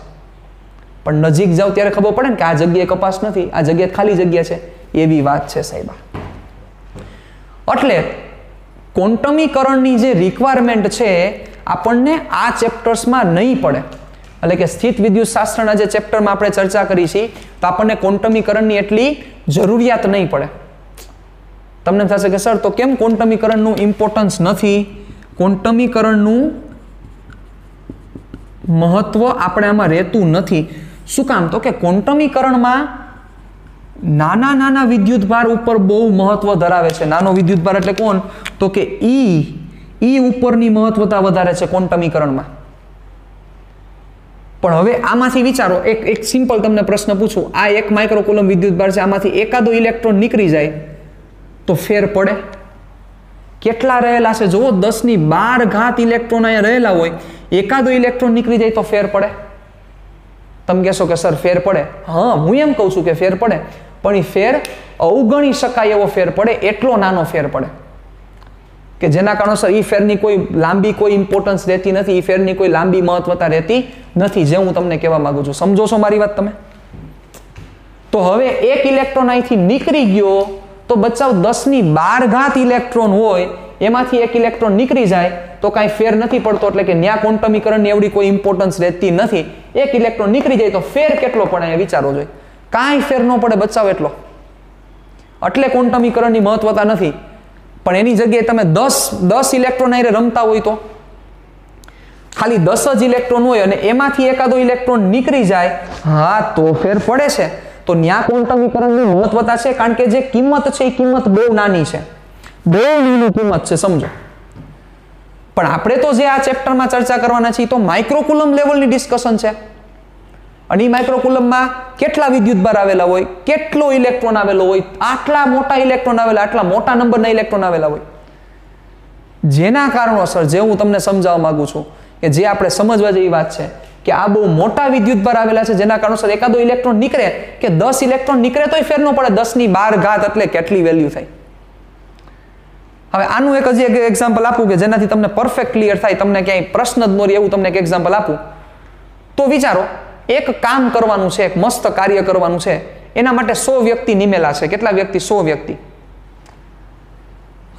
પણ નજીક જાઓ ત્યારે ખબર પડે ને કે આ જગ્યાએ કપાસ નથી, આ જગ્યાએ ખાલી જગ્યા છે. એવી વાત છે સાહેબ. એટલે ક્વોન્ટમીકરણની જે રિક્વાયરમેન્ટ છે આપણને આ ચેપ્ટર્સમાં નહીં પડે. એટલે કે સ્થિત વિદ્યુત શાસ્ત્રના જે ચેપ્ટરમાં આપણે ચર્ચા કરી છે તો આપણને ક્વોન્ટમીકરણની એટલી જરૂરિયાત નહીં પડે. તમને થશે કે સર તો કેમ ક્વોન્ટમીકરણનું ઇમ્પોર્ટન્સ નથી? ક્વોન્ટમીકરણનું મહત્વ આપણે આમાં રહેતું નથી. શું કામ? તો કે ક્વોન્ટમીકરણમાં નાના વિદ્યુતભાર ઉપર બહુ મહત્વ ધરાવે છે. નાનો વિદ્યુતભાર એટલે કોણ? તો કે ઈ ઉપરની મહત્વતા વધારે છે ક્વોન્ટમીકરણમાં. પણ હવે આમાંથી વિચારો, એક સિમ્પલ તમને પ્રશ્ન પૂછું. આ એક માઇક્રોકુલમ વિદ્યુતભાર છે, આમાંથી એકાદો ઇલેક્ટ્રોન નીકળી જાય તો ફેર પડે? કેટલા રહેલા છે જુઓ, 10⁻12 ઇલેક્ટ્રોન અહીંયા રહેલા હોય, એકાદો ઇલેક્ટ્રોન નીકળી જાય તો ફેર પડે? તમે કહેશો કે સર ફેર પડે. હા, હું એમ કહું છું કે ફેર પડે, પણ એ ફેર અવગણી શકાય એવો ફેર પડે, એટલો નાનો ફેર પડે કે જેના કારણોસર એ ફેરની કોઈ લાંબી કોઈ ઇમ્પોર્ટન્સ રહેતી નથી, એ ફેરની કોઈ લાંબી મહત્વતા રહેતી નથી, જે હું તમને કહેવા માંગુ છું. સમજો છો મારી વાત તમે? તો હવે એક ઇલેક્ટ્રોન અહીંથી નીકળી ગયો તો બચાવ 10⁻12 ઇલેક્ટ્રોન હોય એમાંથી એક ઇલેક્ટ્રોન નીકળી જાય તો કાંઈ ફેર નથી પડતો, એટલે કે ન્યા ક્વોન્ટમીકરણની એવડી કોઈ ઇમ્પોર્ટન્સ રહેતી નથી. એક ઇલેક્ટ્રોન નીકળી જાય તો ફેર કેટલો પડે એ વિચારો જોઈએ. કાંઈ ફેર ન પડે બચાવ એટલો, એટલે ક્વોન્ટમીકરણની મહત્વતા નથી. પણ એની જગ્યાએ તમે 10 ઇલેક્ટ્રોન આરે રમતા હોય તો ખાલી 10 જ ઇલેક્ટ્રોન હોય અને એમાંથી એકાદો ઇલેક્ટ્રોન નીકળી જાય, હા તો ફેર પડે છે. તો ન્યા ક્વોન્ટમીકરણની મહત્વતા છે, કારણ કે જે કિંમત છે એ કિંમત બહુ નાની છે, બહુ નાની કિંમત છે, સમજો. પણ આપણે તો જે આ ચેપ્ટરમાં ચર્ચા કરવાના છીએ તો માઇક્રોકુલમ લેવલની ડિસ્કશન છે. અને એ માઇક્રોકુલમમાં કેટલા વિદ્યુતભાર આવેલા હોય, કેટલો ઇલેક્ટ્રોન આવેલો હોય, આટલા મોટા ઇલેક્ટ્રોન આવેલા, આટલા મોટા નંબરના ઇલેક્ટ્રોન આવેલા હોય. જેના કારણોસર જે હું તમને સમજાવવા માંગુ છું કે જે આપણે સમજવા જેવી વાત છે કે આ બહુ મોટા વિદ્યુતભાર આવેલા છે, જેના કારણોસર એકાદો ઇલેક્ટ્રોન નીકળે કે 10 ઇલેક્ટ્રોન નીકળે તોય ફેર ન પડે, 10⁻12 એટલે કેટલી વેલ્યુ થાય. હવે આનું એક હજી એક એક્ઝામ્પલ આપું કે જેનાથી તમને પરફેક્ટ ક્લિયર થાય, તમને ક્યાંય પ્રશ્ન જ ન રહે એવું તમને એક એક્ઝામ્પલ આપું. તો વિચારો, એક કામ કરવાનું છે, એક મસ્ત કાર્ય કરવાનું છે, એના માટે 100 વ્યક્તિ નિમેલા છે. કેટલા વ્યક્તિ? 100 વ્યક્તિ.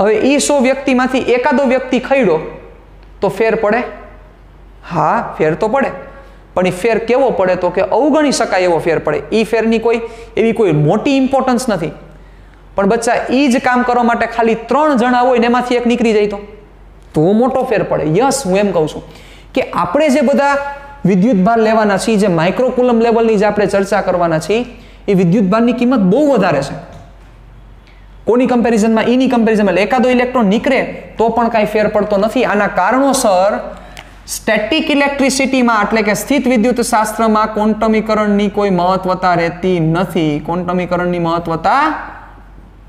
હવે એ 100 વ્યક્તિમાંથી એકાદો વ્યક્તિ ખઈડો તો ફેર પડે? હા, ફેર તો પડે. પણ એ ફેર કેવો પડે તો કે અવગણી શકાય એવો ફેર પડે. એ ફેરની કોઈ એવી કોઈ મોટી ઇમ્પોર્ટન્સ નથી. પણ બચ્ચા એ જ કામ કરવા માટે ખાલી 3 જણા હોય ને એમાંથી એક નીકળી જાય તો મોટો ફેર પડે. યસ, હું એમ કહું છું કે આપણે જે બધા વિદ્યુતભાર લેવાના છીએ, જે માઇક્રોકુલમ લેવલની જે આપણે ચર્ચા કરવાના છીએ, એ વિદ્યુતભારની કિંમત બહુ વધારે છે. કોની કમ્પેરિઝનમાં? ઈની કમ્પેરિઝનમાં. એકાદો ઇલેક્ટ્રોન નીકળે તો પણ કાંઈ ફેર પડતો નથી. આના કારણોસર સ્ટેટિક ઇલેક્ટ્રિસિટીમાં એટલે કે સ્થિત વિદ્યુત શાસ્ત્રમાં ક્વોન્ટમીકરણની કોઈ મહત્વતા રહેતી નથી. ક્વોન્ટમીકરણની મહત્વતા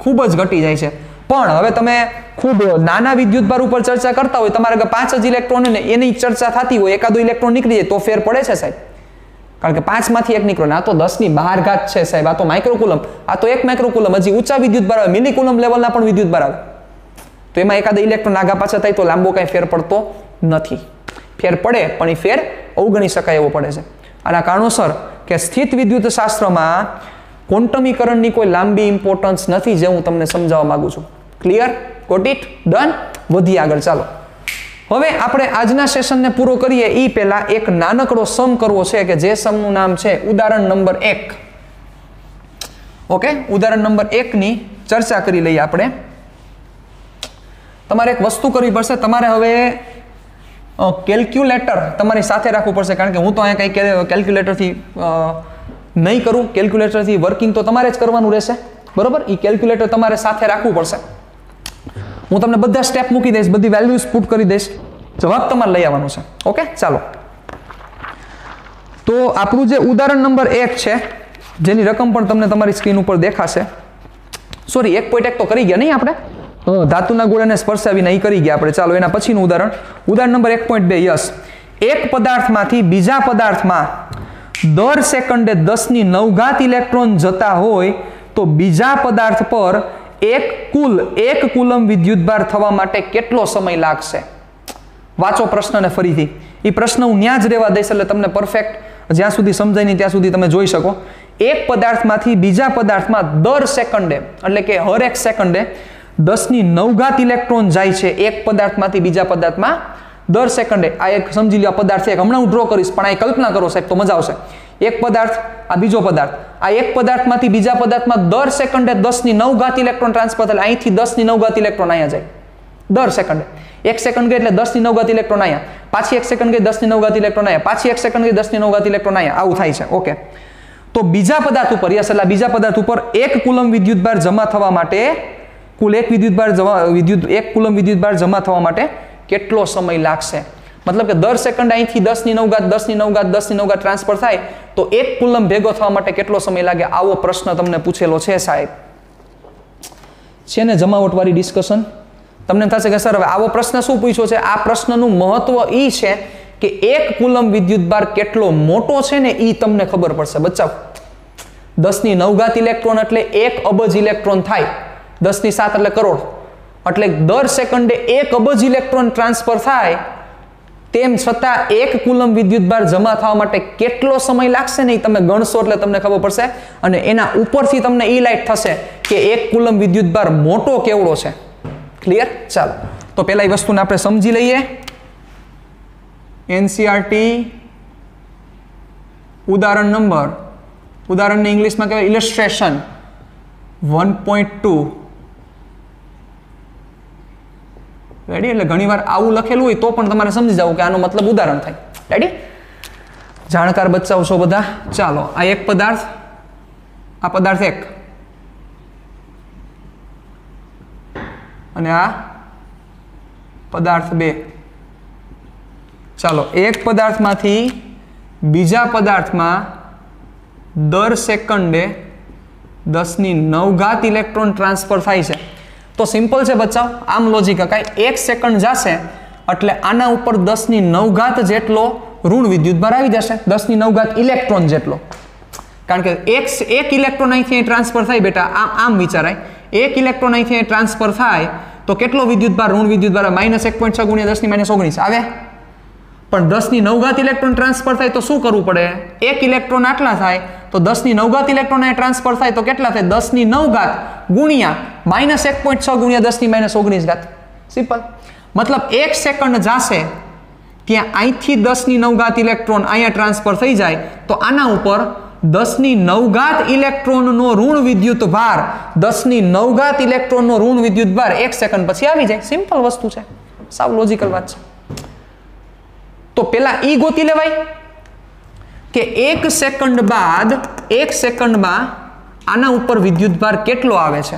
ખૂબ જ ઘટી જાય છે. પણ હવે તમે ખૂબ નાના વિદ્યુતભાર ઉપર ચર્ચા કરતા હોય, તમારે 5 જ ઇલેક્ટ્રોન ને એની ચર્ચા થતી હોય, એકાદો ઇલેક્ટ્રોન નીકળી જાય તો ફેર પડે છે સાહેબ, કારણ કે 5 માંથી એક નીકળે. આ તો 10⁻12 છે સાહેબ, આ તો માઇક્રોકુલમ, આ તો એક માઇક્રોકુલમ. હજી ઊંચા વિદ્યુતભાર આવે, મિલીકુલમ લેવલના પણ વિદ્યુતભાર આવે, તો એમાં એકાદા ઇલેક્ટ્રોન આગા પાછા થાય તો લાંબો કાંઈ ફેર પડતો નથી. ફેર પડે પણ એ ફેર અવગણી શકાય એવો પડે છે. આના કારણોસર કે સ્થિત વિદ્યુત શાસ્ત્રમાં ક્વોન્ટમીકરણની કોઈ લાંબી ઇમ્પોર્ટન્સ નથી, જે હું તમને સમજાવવા માંગુ છું. ક્લિયર? Got it? ડન? વધીએ આગળ. ચાલો હવે આપણે આજના સેશનને પૂરો કરીએ એ પહેલા એક નાનકડો સમ કરવો છે કે જે સમનું નામ છે ઉદાહરણ નંબર 1. ઓકે, ઉદાહરણ નંબર 1 ની ચર્ચા કરી લઈએ આપણે. તમારે એક વસ્તુ કરવી પડશે, તમારે હવે કેલ્ક્યુલેટર તમારી સાથે રાખવું પડશે, કારણ કે હું તો અહીંયા કંઈ કેલ્ક્યુલેટરથી નહીં કરું. કેલ્ક્યુલેટરથી વર્કિંગ તો તમારે જ કરવાનું રહેશે, બરોબર? એ કેલ્ક્યુલેટર તમારે સાથે રાખવું પડશે. હું તમને બધા સ્ટેપ મૂકી દઈશ, બધી વેલ્યુઝ પુટ કરી દઈશ, જવાબ તમારે લઈ આવવાનો છે. ઓકે, ચાલો. તો આપણું જે ઉદાહરણ નંબર 1 છે, જેની રકમ પણ તમને તમારી સ્ક્રીન ઉપર દેખાશે. સોરી, 1.1 તો કરી ગયા નહીં આપણે, ધાતુના ગોળાને સ્પર્શાવીને એ કરી ગયા આપણે. ચાલો એના પછીનું ઉદાહરણ, ઉદાહરણ નંબર 1.2. યસ, એક પદાર્થમાંથી બીજા પદાર્થમાં દર સેકન્ડે 10⁹ ઇલેક્ટ્રોન જતા હોય તો બીજા પદાર્થ પર કુલ 1 કુલમ વિદ્યુતભાર થવા માટે કેટલો સમય લાગશે? વાંચો પ્રશ્નને ફરીથી. એ પ્રશ્ન હું ન્યા જ રહેવા દઈશ એટલે તમને પરફેક્ટ જ્યાં સુધી સમજાય નહીં ત્યાં સુધી તમે જોઈ શકો. એક પદાર્થમાંથી બીજા પદાર્થમાં દર સેકન્ડે એટલે કે હર એક સેકન્ડે 10⁹ ઇલેક્ટ્રોન જાય છે એક પદાર્થમાંથી બીજા પદાર્થમાં દર સેકન્ડે. આ એક સમજી લો પદાર્થ છે, હમણાં હું ડ્રો કરીશ પણ આ કલ્પના કરો સાહેબ તો મજા આવશે. એક પદાર્થ, આ બીજો પદાર્થ, આ એક પદાર્થમાંથી બીજા પદાર્થમાં દર સેકન્ડે 10⁹ ઇલેક્ટ્રોન ટ્રાન્સફર થાય. અહીંથી 10⁹ ઇલેક્ટ્રોન અહીંયા જાય દર સેકન્ડે. 1 સેકન્ડ ગઈ એટલે 10⁹ ઇલેક્ટ્રોન અહીંયા, પાછી 1 સેકન્ડ ગઈ 10⁹ ઇલેક્ટ્રોન અહીંયા, પાછી 1 સેકન્ડ ગઈ 10⁹ ઇલેક્ટ્રોન અહીંયા, આવું થાય છે. ઓકે, તો બીજા પદાર્થ ઉપર યસ એટલે બીજા પદાર્થ ઉપર 1 કુલમ વિદ્યુતભાર જમા થવા માટે કુલ 1 કુલમ વિદ્યુતભાર જમા થવા માટે કેટલો સમય લાગશે? મતલબ કે દર સેકન્ડ અહીંથી 10⁹ ટ્રાન્સફર થાય તો 1 કુલમ ભેગો થવા માટે કેટલો સમય લાગે? આવો પ્રશ્ન તમને પૂછેલો છે સાહેબ. છે ને જમાવટવાળી ડિસ્કશન? તમને થશે કે સર હવે આવો પ્રશ્ન શું પૂછ્યો છે? આ પ્રશ્નનું મહત્વ ઈ છે કે 1 કુલમ વિદ્યુતભાર કેટલો મોટો છે ને ઈ તમને ખબર પડશે બચ્ચાઓ. 10⁹ ઇલેક્ટ્રોન એટલે 1 અબજ ઇલેક્ટ્રોન થાય. 10⁷ એટલે કરોડ. એટલે દર સેકન્ડે 1 અબજ ઇલેક્ટ્રોન ટ્રાન્સફર થાય. તેમ છતાં 1 કુલમ વિદ્યુતભાર જમા થવા માટે કેટલો સમય લાગશે ને તમે ગણશો એટલે તમને ખબર પડશે. અને એના ઉપરથી તમને ઈ લાઈટ થશે કે 1 કુલમ વિદ્યુતભાર મોટો કેવડો છે. ક્લિયર? ચાલો તો પહેલા એ વસ્તુને આપણે સમજી લઈએ. NCERT ઉદાહરણને ઇંગ્લિશમાં કહેવાય ઇલસ્ટ્રેશન 1.2. રેડી? એટલે ઘણીવાર આવું લખેલું હોય તો પણ તમારે સમજી જવું કે આનો મતલબ ઉદાહરણ થાય. રેડી? જાણકાર બચ્ચાઓ છો બધા. ચાલો આ એક પદાર્થ, આ પદાર્થ 1 અને આ પદાર્થ 2. ચાલો એક પદાર્થમાંથી બીજા પદાર્થમાં દર સેકન્ડે 10⁹ ઇલેક્ટ્રોન ટ્રાન્સફર થાય છે. તો સિમ્પલ છે બચ્ચાઓ, આમ લોજિક હકાય. 1 સેકન્ડ જશે એટલે આના ઉપર 10⁹ જેટલો ઋણ વિદ્યુતભાર આવી જશે. 10⁹ ઇલેક્ટ્રોન જેટલો. કારણ કે એક ઇલેક્ટ્રોન અહીંથી ટ્રાન્સફર થાય બેટા, આમ વિચારાય. 1 ઇલેક્ટ્રોન અહીંથી ટ્રાન્સફર થાય તો કેટલો વિદ્યુતભાર, ઋણ વિદ્યુતભાર? -1.6 × 10⁻19 આવે. પણ 10⁹ ઇલેક્ટ્રોન ટ્રાન્સફર થાય તો શું કરવું પડે? 1 ઇલેક્ટ્રોન આટલા થાય તો 10⁹ ઇલેક્ટ્રોન અહીં ટ્રાન્સફર થાય તો કેટલા થાય? 10⁹ ગુણ્યા -1.6 × 10⁻19. સિમ્પલ. મતલબ 1 સેકન્ડ જશે ત્યાં અહીંથી 10⁹ ઇલેક્ટ્રોન અહીંયા ટ્રાન્સફર થઈ જાય તો આના ઉપર 10⁹ ઇલેક્ટ્રોનનો ઋણ વિદ્યુતભાર 10⁹ ઇલેક્ટ્રોનનો ઋણ વિદ્યુતભાર 1 સેકન્ડ પછી આવી જાય. સિમ્પલ વસ્તુ છે, સાવ લોજિકલ વાત છે. તો પેલા ઈ ગોતી લેવાય કે 1 સેકન્ડ બાદ 1 સેકન્ડમાં આના ઉપર વિદ્યુતભાર કેટલો આવે છે.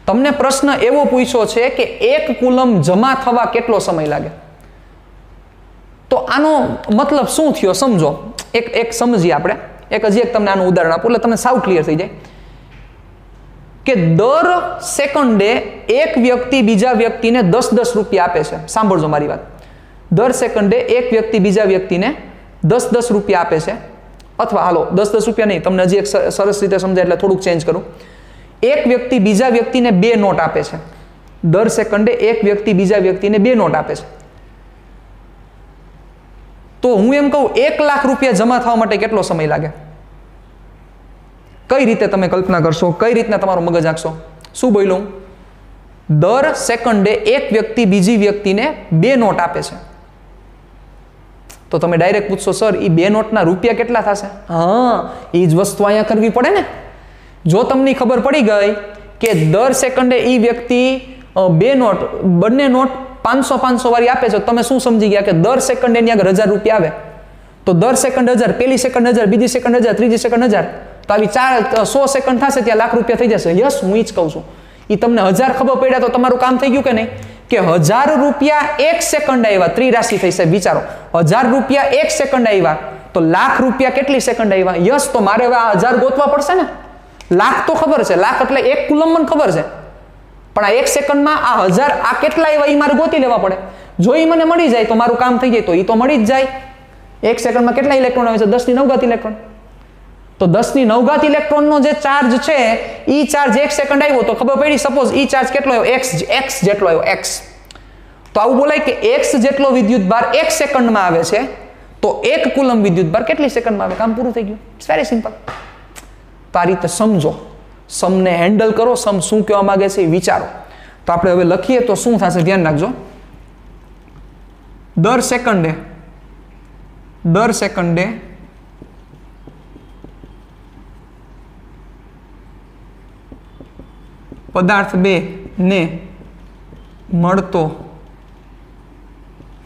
તમને પ્રશ્ન એવો પૂછ્યો છે કે 1 કુલમ જમા થવા કેટલો સમય લાગે. તો આનો મતલબ શું થયો સમજો. એક સમજીએ આપણે. હજી એક તમને આનું ઉદાહરણ આપું એટલે તમને સાવ ક્લિયર થઈ જાય કે દર સેકન્ડે એક વ્યક્તિ બીજા વ્યક્તિને 10 રૂપિયા આપે છે. સાંભળજો મારી વાત. દર સેકન્ડે એક વ્યક્તિ બીજા વ્યક્તિને 10 રૂપિયા આપે છે. અથવા હાલો 10 રૂપિયા નહીં, તમને હજી એક સરસ રીતે સમજાય એટલે થોડુંક ચેન્જ કરું. એક વ્યક્તિ બીજા વ્યક્તિને 2 નોટ આપે છે. દર સેકન્ડે એક વ્યક્તિ બીજા વ્યક્તિને 2 નોટ આપે છે. તો હું એમ કહું 1 લાખ રૂપિયા જમા થવા માટે કેટલો સમય લાગે? કઈ રીતે તમે કલ્પના કરશો? કઈ રીતના તમારું મગજ આંકશો? શું બોલ્યું? દર સેકન્ડે એક વ્યક્તિ બીજી વ્યક્તિને 2 નોટ આપે છે. તો તમે ડાયરેક્ટ પૂછશો સર એ 2 નોટના રૂપિયા કેટલા થશે? હા, એ જ વસ્તુ અહીંયા કરવી પડે ને. જો તમને ખબર પડી ગઈ કે દર સેકન્ડે એ વ્યક્તિ 2 નોટ, બંને નોટ 500 વાળી આપે છે, તમે શું સમજી ગયા કે દર સેકન્ડે એની આગળ 1000 રૂપિયા આવે તો દર સેકન્ડ 1000, પહેલી સેકન્ડ 1000, બીજી સેકન્ડ 1000, ત્રીજી સેકન્ડ 1000, તો આવી 100 સેકન્ડ થશે ત્યાં લાખ રૂપિયા થઈ જશે. યસ, હું એ જ કહું છું. એ તમને 1000 ખબર પડ્યા તો તમારું કામ થઈ ગયું કે નહીં? કે 1000 રૂપિયા 1 સેકન્ડ આવ્યા, ત્રિરાશિ થઈ સાહેબ. વિચારો 1000 રૂપિયા 1 સેકન્ડ આવ્યા તો લાખ રૂપિયા કેટલી સેકન્ડ આવ્યા? યસ, તો મારે હવે આ 1000 ગોતવા પડશે ને. લાખ તો ખબર છે, લાખ એટલે 1 કુલમ મને ખબર છે, પણ આ 1 સેકન્ડમાં આ 1000 આ કેટલા આવ્યા એ મારે ગોતી લેવા પડે. જો એ મને મળી જાય તો મારું કામ થઈ જાય, તો એ તો મળી જ જાય. 1 સેકન્ડમાં કેટલા ઇલેક્ટ્રોન આવે છે? 10⁹ ઇલેક્ટ્રોન. તો 10⁹ ઇલેક્ટ્રોનનો જે ચાર્જ છે એ ચાર્જ 1 સેકન્ડ આવ્યો તો ખબર પડી સપોઝ એ ચાર્જ કેટલો આવ્યો? x જેટલો આવ્યો. x. તો આવું બોલાય કે x જેટલો વિદ્યુતભાર 1 સેકન્ડમાં આવે છે તો 1 કુલમ વિદ્યુતભાર કેટલી સેકન્ડમાં આવે? કામ પૂરું થઈ ગયું. It's very simple. તો આ રીતે સમજો, સમને હેન્ડલ કરો, સમ શું કહેવા માંગે છે એ વિચારો. તો આપણે હવે લખીએ તો શું થશે ધ્યાન રાખજો. દર સેકન્ડે પદાર્થ 2 ને મળતો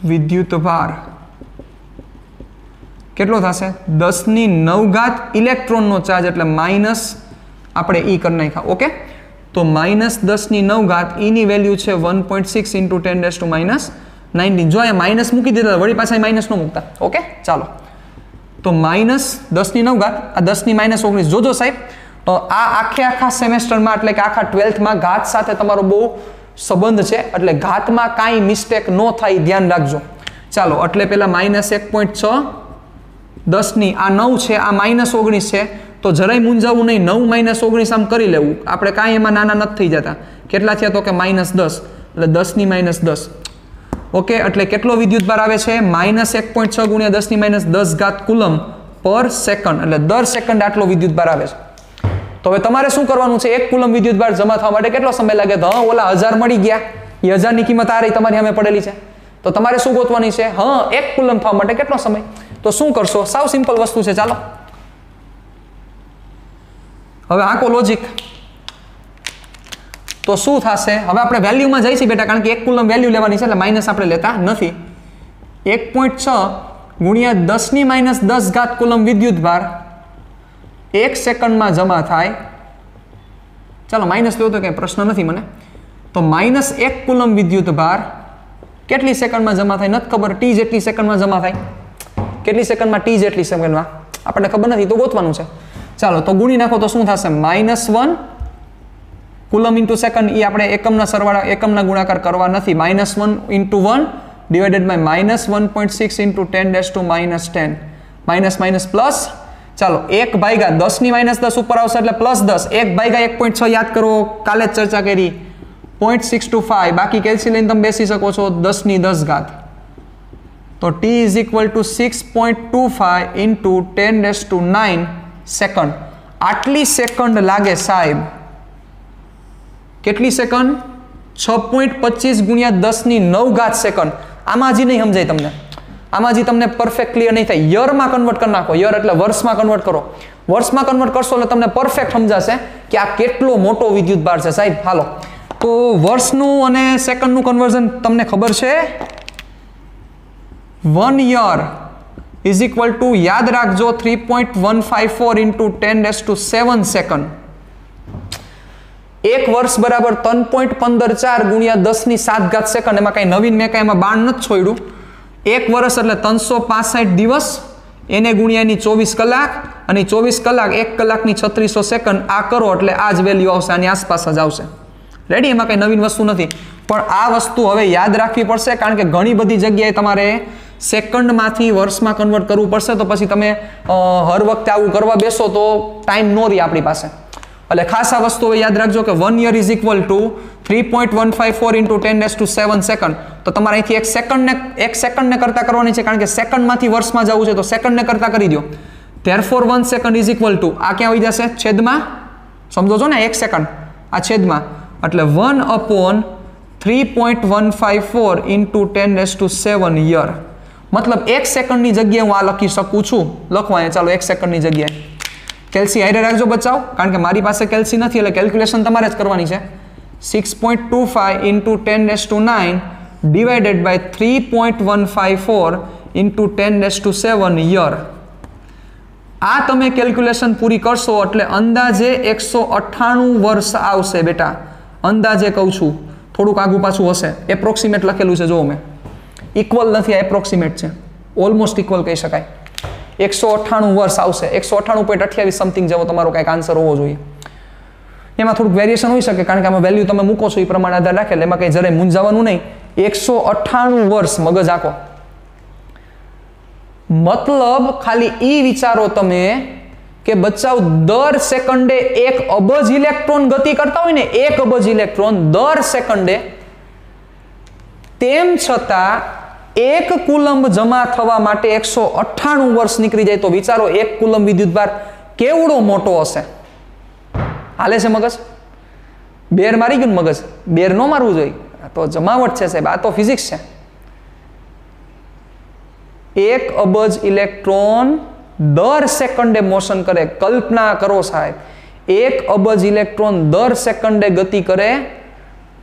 વિદ્યુતભાર કેટલો થશે? 10⁹ ઇલેક્ટ્રોનનો ચાર્જ એટલે માઇનસ આપણે ઈ કરી નાખ્યા. ઓકે, તો -10⁹ ઈની વેલ્યુ છે 1.6 × 10⁻19. જો અહીંયા માઇનસ મૂકી દીધા વળી પાછા માઇનસ નો મૂકતા. ઓકે, ચાલો તો -10⁹ આ 10⁻19. જોજો સાહેબ, આ આખા સેમેસ્ટરમાં એટલે કે આખા 12થમાં ઘાત સાથે તમારો બહુ સંબંધ છે એટલે ઘાતમાં કાંઈ મિસ્ટેક ન થાય ધ્યાન રાખજો ચાલો એટલે પેલા -1.6 10 આ 9 છે આ -19 છે તો જરાય મૂંઝાવું નહીં 9 - 19 આમ કરી લેવું આપણે કાંઈ એમાં નાના નથી થઈ જતા કેટલા થયા તો કે -10 એટલે 10 ની -10 ઓકે એટલે કેટલો વિદ્યુતભાર આવે છે -1.6 ગુણ્યા 10 ની -10 ઘાત કુલમ પર સેકન્ડ એટલે દર સેકન્ડ આટલો વિદ્યુતભાર આવે છે તો હવે તમારે શું કરવાનું છે 1 કુલમ વિદ્યુતભાર જમા થવા માટે કેટલો સમય લાગે તો ઓલા 1000 મળી ગયા એ 1000 ની કિંમત આ રહી તમારી સામે પડેલી છે તો તમારે શું ગોતવાની છે 1 કુલમ થવા માટે કેટલો સમય તો શું કરશો સાવ સિમ્પલ વસ્તુ છે ચાલો હવે આખો લોજિક તો શું થશે હવે આપણે વેલ્યુમાં જઈ છીએ બેટા કારણ કે 1 કુલમ વેલ્યુ લેવાની છે એટલે માઈનસ આપણે લેતા નથી 1.6 ગુણ્યા 10 ની -10 ઘાત કુલમ વિદ્યુતભાર 1 સેકન્ડમાં જમા થાય ચાલો માઈનસ લો તો કંઈ પ્રશ્ન નથી મને તો -1 કુલમ વિદ્યુતભાર કેટલી સેકન્ડમાં જમા થાય નથી ખબર t જેટલી સેકન્ડમાં જમા થાય કેટલી સેકન્ડમાં t જેટલી સેકન્ડમાં આપણને ખબર નથી તો ગોતવાનું છે ચાલો તો ગુણી નાખો તો શું થશે -1 કુલમ ઇન્ટુ સેકન્ડ એ આપણે એકમના સરવાળા એકમના ગુણાકાર કરવા નથી -1 into 1 divided by -1.6 into 10⁻⁻10 minus minus plus ચાલો 1 ભાગ્યા 10 ની -10 ઉપર આવશે એટલે +10 1 ભાગ્યા 1.6 યાદ કરો કાલે જ ચર્ચા કરી 0.625 બાકી કેલ્સી લઈને તમે બેસી શકો છો 10 ની 10 ઘાત તો t is equal to 6.25 into 10⁻9 second આટલી સેકન્ડ લાગે સાહેબ કેટલી સેકન્ડ 6.25 ગુણ્યા 10 ની 9 ઘાત સેકન્ડ આમાં હજી નહીં સમજાય તમને આમાં હજી તમને પરફેક્ટ ક્લિયર નહીં થાય યરમાં કન્વર્ટ કરી નાખો યર એટલે વર્ષમાં કન્વર્ટ કરો વર્ષમાં કન્વર્ટ કરશો એટલે તમને પરફેક્ટ સમજાશે કે આ કેટલો મોટો વિદ્યુતભાર છે સાહેબ હાલો તો વર્ષનું અને સેકન્ડનું કન્વર્ઝન તમને ખબર છે 1 યર ઇઝ ઇક્વલ ટુ યાદ રાખજો 3.154 ઇન્ટુ 10⁻7 સેકન્ડ એક વર્ષ બરાબર 3.154 ગુણ્યા 10 ની 7 ઘાત સેકન્ડ એમાં કઈ નવીન મેં કઈ એમાં બાણ નથી છોડ્યું એક વર્ષ એટલે 365 દિવસ એને ગુણ્યા એની 24 કલાક અને 24 કલાક 1 કલાકની 3600 સેકન્ડ આ કરો એટલે આ જ વેલ્યુ આવશે આની આસપાસ જ આવશે રેડી એમાં કઈ નવીન વસ્તુ નથી પણ આ વસ્તુ હવે યાદ રાખવી પડશે કારણ કે ઘણી બધી જગ્યાએ તમારે સેકન્ડમાંથી વર્ષમાં કન્વર્ટ કરવું પડશે તો પછી તમે હર વખતે આવું કરવા બેસો તો ટાઈમ નો રહે આપણી પાસે એટલે ખાસ આ વસ્તુ યાદ રાખજો કે 1 year is equal to 3.154 into 10⁻7 second તો તમારે અહીંથી એક સેકન્ડને કરતા કરવાની છે કારણ કે સેકન્ડમાંથી વર્ષમાં જવું છે તો સેકન્ડને કરતા કરી દો therefore 1 second is equal to આ ક્યાં આવી જશે છેદમાં સમજો છો ને 1 સેકન્ડ આ છેદમાં એટલે 1/3.154 ઇન્ટુ 10⁻7 યર મતલબ 1 સેકન્ડની જગ્યાએ હું આ લખી શકું છું લખવા ચાલો 1 સેકન્ડની જગ્યાએ કેલ્સી હાઈરે રાખજો બચાવ કારણ કે મારી પાસે કેલ્સી નથી એટલે કેલ્ક્યુલેશન તમારે જ કરવાની છે 6.25 into 10⁻9 divided by 3.154 into 10⁻7 year આ તમે કેલ્ક્યુલેશન પૂરી કરશો એટલે અંદાજે 198 વર્ષ આવશે બેટા અંદાજે કહું છું થોડુંક આગું પાછું હશે એપ્રોક્સિમેટ લખેલું છે જો મેં ઇક્વલ નથી એપ્રોક્સિમેટ છે ઓલમોસ્ટ ઇક્વલ કહી શકાય 198 વર્ષ આવશે 198.28 સમથિંગ જેવો તમારો કંઈક આન્સર હોવો જોઈએ એમાં થોડુંક વેરિએશન હોઈ શકે કારણ કે આમાં વેલ્યુ તમે મૂકો છો એ પ્રમાણે આધાર રાખે એટલે એમાં કંઈ જરાય મૂંઝાવાનું નહીં 198 વર્ષ મગજ આખો મતલબ ખાલી ઈ વિચારો તમે કે બચ્ચાઓ દર સેકન્ડે 1 અબજ ઇલેક્ટ્રોન ગતિ કરતા હોય ને 1 અબજ ઇલેક્ટ્રોન દર સેકન્ડે તેમ છતાં 1 કુલંબ જમા થવા માટે 198 વર્ષ નીકળી જાય તો વિચારો 1 કુલંબ વિદ્યુતભાર કેવડો મોટો હશે હાલે છે મગજ બેર મારી ગયું મગજ બેર ન મારવું જોઈએ તો જમાવટ છે સાહેબ આ તો ફિઝિક્સ છે 1 અબજ ઇલેક્ટ્રોન દર સેકન્ડે મોશન કરે કલ્પના કરો સાહેબ 1 અબજ ઇલેક્ટ્રોન દર સેકન્ડે ગતિ કરે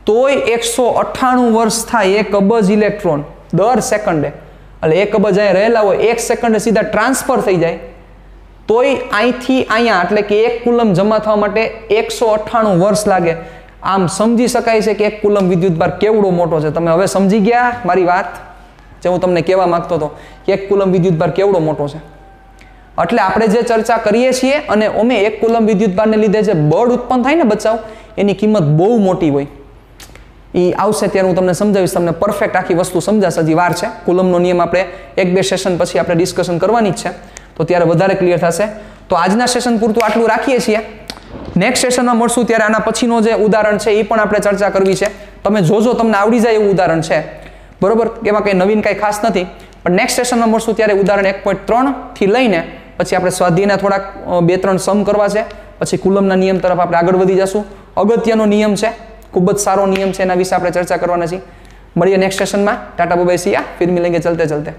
તોય 198 વર્ષ થાય 1 અબજ ઇલેક્ટ્રોન દર સેકન્ડે એટલે 1 અબજ અહીંયા રહેલા હોય 1 સેકન્ડે સીધા ટ્રાન્સફર થઈ જાય તોય અહીંથી અહીંયા એટલે કે 1 કુલમ જમા થવા માટે 198 વર્ષ લાગે આમ સમજી શકાય છે કે 1 કુલમ વિદ્યુતભાર કેવડો મોટો છે તમે હવે સમજી ગયા મારી વાત જે હું તમને કહેવા માંગતો હતો કે 1 કુલમ વિદ્યુતભાર કેવડો મોટો છે એટલે આપણે જે ચર્ચા કરીએ છીએ અને અમે 1 કુલમ વિદ્યુતભારને લીધે જે બળ ઉત્પન્ન થાય ને બચાવ એની કિંમત બહુ મોટી હોય એ આવશે ત્યારે હું તમને સમજાવીશ, તમને પરફેક્ટ આખી વસ્તુ સમજાશે. હજી વાર છે. કુલમનો નિયમ આપણે 1-2 સેશન પછી આપણે ડિસ્કશન કરવાની જ છે, તો ત્યારે વધારે ક્લિયર થશે. તો આજના સેશન પૂરતું આટલું રાખીએ છીએ. નેક્સ્ટ સેશનમાં મળશું ત્યારે આના પછીનો જે ઉદાહરણ છે એ પણ આપણે ચર્ચા કરવી છે. તમે જોજો તમને આવડી જાય એવું ઉદાહરણ છે, બરોબર? એમાં કંઈ નવીન કંઈ ખાસ નથી, પણ નેક્સ્ટ સેશનમાં મળશું ત્યારે ઉદાહરણ 1.3 થી લઈને પછી આપણે સ્વાધ્યાયના થોડાક 2-3 સમ કરવા છે, પછી કુલમના નિયમ તરફ આપણે આગળ વધી જશું. અગત્યનો નિયમ છે, ખૂબ જ સારો નિયમ છે, એના વિશે આપણે ચર્ચા કરવાના છીએ. મળીએ નેક્સ્ટ સેશનમાં. ટાટા બાય બાય, સી યા, ફિર મિલેંગે ચલતે ચલતે.